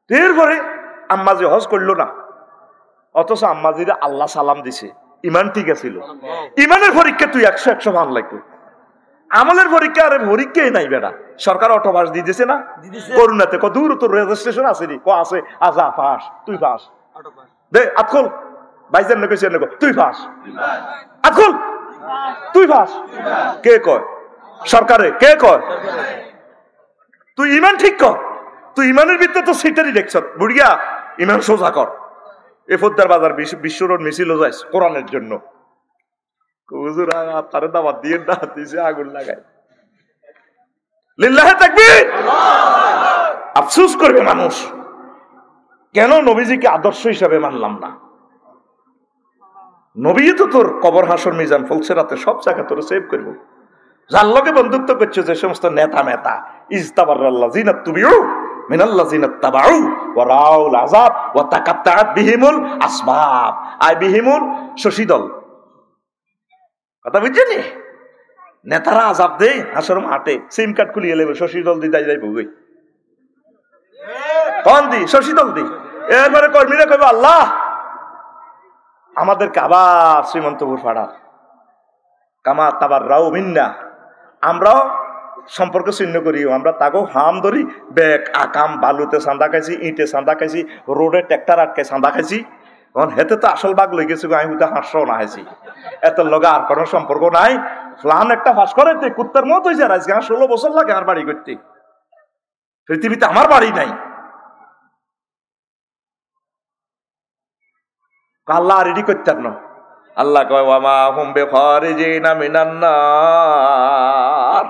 এরপরে আম্মা যে হজ করলো না, অথচ আম্মাজিরা আল্লাহ সালাম দিছে, ইমান ঠিক আছিল। ইমানের পরীক্ষা তুই 100 মান লাগবে, আমলের পরীক্ষা আরে পরীক্ষাই নাই বেড়া। সরকার অটো পাস দিয়ে দিছে না করুণাতে, ক দূর তোর রেজিস্ট্রেশন আছে নি, ক আছে আজা পাস, তুই পাস দে আতখল বাইজেন না কইছে না, তুই পাস আতখল তুই পাস। কে কয়? সরকারে। কে কয়? তুই ইমান ঠিক কর। তুই ইমানের ভিতরে তো সেটারই দেখছ বুড়িয়া, ইমান সোজা কর। এ ফোদ্দার বাজার বিশ্ব রোড মিছিল যাইস কোরআনের জন্য, হুজুর তারে দাওয়াত দিয়ে না দিছে আগুন লাগায়। লিল্লাহে তাকবীর। আফসোস করবে মানুষ, কেন নবীজিকে আদর্শ হিসাবে মানলাম না। নবী তো তোর কবর হাসর মিজান ফলসেরাতে সব জায়গা তোর সেভ করবো। যার লগে বন্ধুত্ব করছে যে সমস্ত নেতা মেতা, ইজতাবারাল্লাযিনা তুবিউ মিনাল্লাযিনা তাবাউ ওয়া রাউল আযাব ওয়া তাকাত্তাআত বিহিমুল আসবাব। আই বিহিমুল শশীদল, কথা বুঝছেন? নেতারা আযাব দেয় হাসর মাঠে, সিম কার্ড খুলিয়ে লেবে শশীদল দি যাই যাইব গই কোন দি শশীদল দি। এরপরে কর্মীরা কইবে আল্লাহ আমাদেরকে আবার শ্রীমন্তপুর ফাড়া কামা তাবার রাও মিন্না। আমরাও সম্পর্ক ছিন্ন করি, আমরা তাকেও হাম ধরি, ব্যাগ আকাম বালুতে চাঁদা খাইছি, ইটে চাঁদা খাইছি, রোডে ট্র্যাক্টর আটকে চাঁদা খাইছি। এখন হেতে তো আসল বাঘ লই গেছি, আমি তো হাঁসও না হাসি, এত লগে আর কোনো সম্পর্ক নাই। প্লান একটা ফাঁস করে কুত্তার মত হয়েছে, আজকে আমার 16 বছর লাগে আর বাড়ি করতে। পৃথিবীতে আমার বাড়ি নাই। আল্লাহ রেডি করতেন না। আল্লাহ কয় ওয়ামা হুম বিখারিজিনা মিনান নার।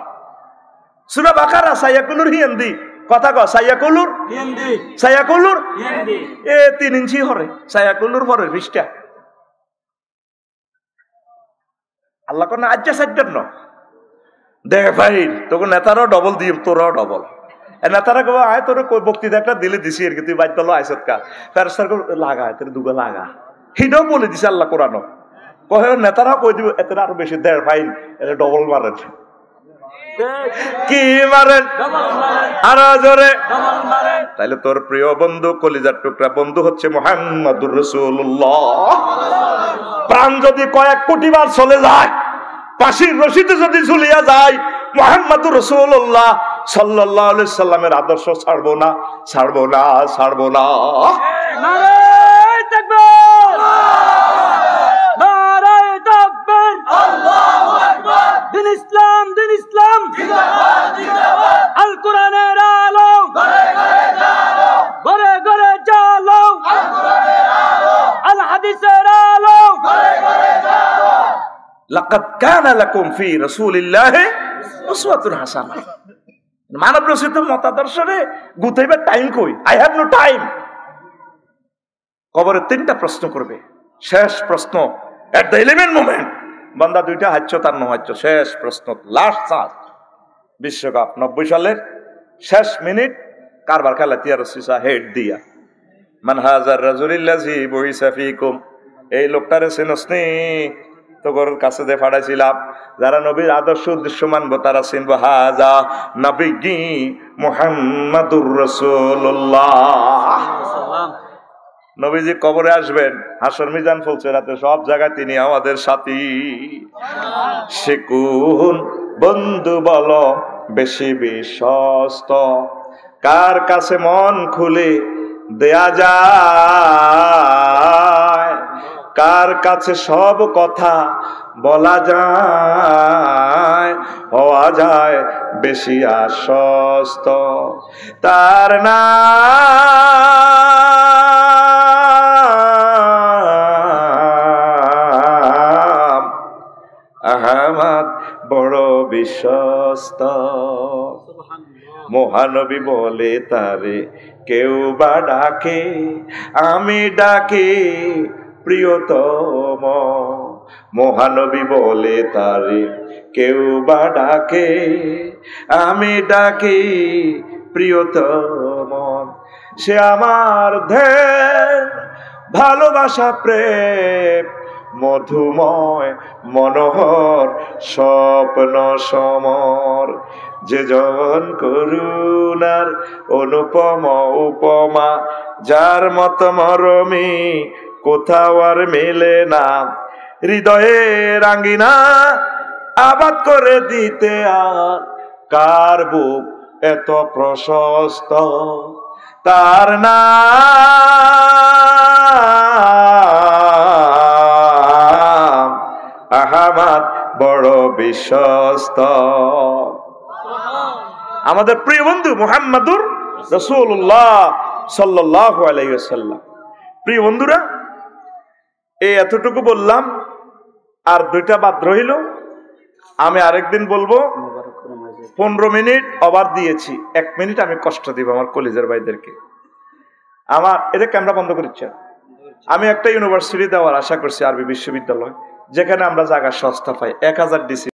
সূরা বাকারা সায়াকুলুর হিন্দি কথা কয়, সায়াকুলুর হিন্দি, সায়াকুলুর হিন্দি এ 3 ইঞ্চি হরে, সায়াকুলুর পরে পৃষ্ঠা। আল্লাহ কোন আজ্জা সাজ্জার ন দেখ ভাই, তোকে নেতারাও ডবল দিয়ে তোরাও ডবল। নেতারা কবে আয় তোর বক্তৃতা একটা দিলে দিছি আর কি, তুই বাইর তলো আইসত কা ফেরস্তার লাগা তোর দুগা লাগা, হিটাও বলে দিছে আল্লাহ কোরআন। কহে নেতারাও কই দিব এত আরো বেশি দেড় ফাইন, এটা ডবল মারেন। কি মারেন? আরো জোরে। তাইলে তোর প্রিয় বন্ধু কলিজার টুকরা বন্ধু হচ্ছে মুহাম্মাদুর রাসূলুল্লাহ। প্রাণ যদি কয়েক কোটি বার চলে যায়, ফাঁসির রশিতে যদি ঝুলিয়া যায়, মুহাম্মাদুর রাসূলুল্লাহ সাল্লাল্লাহু আলাইহি সাল্লামের আদর্শ ছাড়বো না, ছাড়বো না, ছাড়বো না। নারে তাকবীর, নারে তাকবীর, আল্লাহু আকবার। দিন ইসলাম, দিন ইসলাম জিন্দাবাদ, জিন্দাবাদ। আল কোরআনের আলো ঘরে ঘরে জ্বালো, ঘরে ঘরে জ্বালো। আল কোরআনের আলো, আল হাদিসের আলো ঘরে ঘরে জ্বালো। লাকাদ কানা লাকুম ফি রাসূলিল্লাহি উসওয়াতুন হাসানাহ। মানব রচিত মতাদর্শরে গুতাইবার টাইম কই? I have no time. কবরে 3টা প্রশ্ন করবে, শেষ প্রশ্ন এট দ্য 11 মোমেন্ট। বান্দা 2টা হাচ্ছ তার নহাচ্ছ, শেষ প্রশ্ন, লাস্ট চান্স। বিশ্বকাপ 90 সালের শেষ মিনিট কারবার খেলা তিয়ারসিসা হেড দিয়া মান হাজার রাজুলিল্লাযী বুইসা ফীকুম। এই লোকটারে চিনসনি? তোর কাছে যে পাঠাইছিলাম, যারা নবীর আদর্শ উদ্দেশ্য মানবো তারা চিনবো। হাজা নবী মুহাম্মাদুর রাসূলুল্লাহ। নবীজি কবরে আসবেন, হাসর মিজান ফুলসেরাতে সব জায়গায় তিনি আমাদের সাথী। সে কোন বন্ধু বলো বেশি বিশ্বস্ত, কার কাছে মন খুলে দেয়া যায়, কার কাছে সব কথা বলা যায়, হওয়া যায় বেশি আশ্বস্ত। তার নাম আহমদ, বড় বিশ্বস্ত। মহানবী বলে তারে কেউ বা ডাকে, আমি ডাকে প্রিয়তম। মহানবী বলে তারে কেউ বা ডাকে, আমি ডাকি প্রিয়তম। সে আমার ধ্যান ভালোবাসা প্রেম মধুময় মনোহর স্বপ্ন সমর। যে জন করুণার অনুপম উপমা, যার মত মরমী কোথাও আর মেলে না। হৃদয়ের আঙ্গিনা আবাদ করে দিতে আর কার বুক এত প্রশস্ত, তার নাম আহমদ বড় বিশ্বস্ত। আমাদের প্রিয় বন্ধু মুহাম্মাদুর রাসূলুল্লাহ সাল্লাল্লাহু আলাইহি ওয়াসাল্লাম। প্রিয় বন্ধুরা, এই এতটুকু বললাম, আর দুইটা বাদ রইল। আমি আরেকদিন বলবো। 15 মিনিট ওভার দিয়েছি, 1 মিনিট আমি কষ্ট দিব আমার কলিজার ভাইদেরকে। আমার এটা ক্যামেরা বন্ধ করেছে। আমি একটা ইউনিভার্সিটি দেওয়ার আশা করছি, আরবি বিশ্ববিদ্যালয়, যেখানে আমরা জায়গা সস্তা পাই, 1000 ডিসি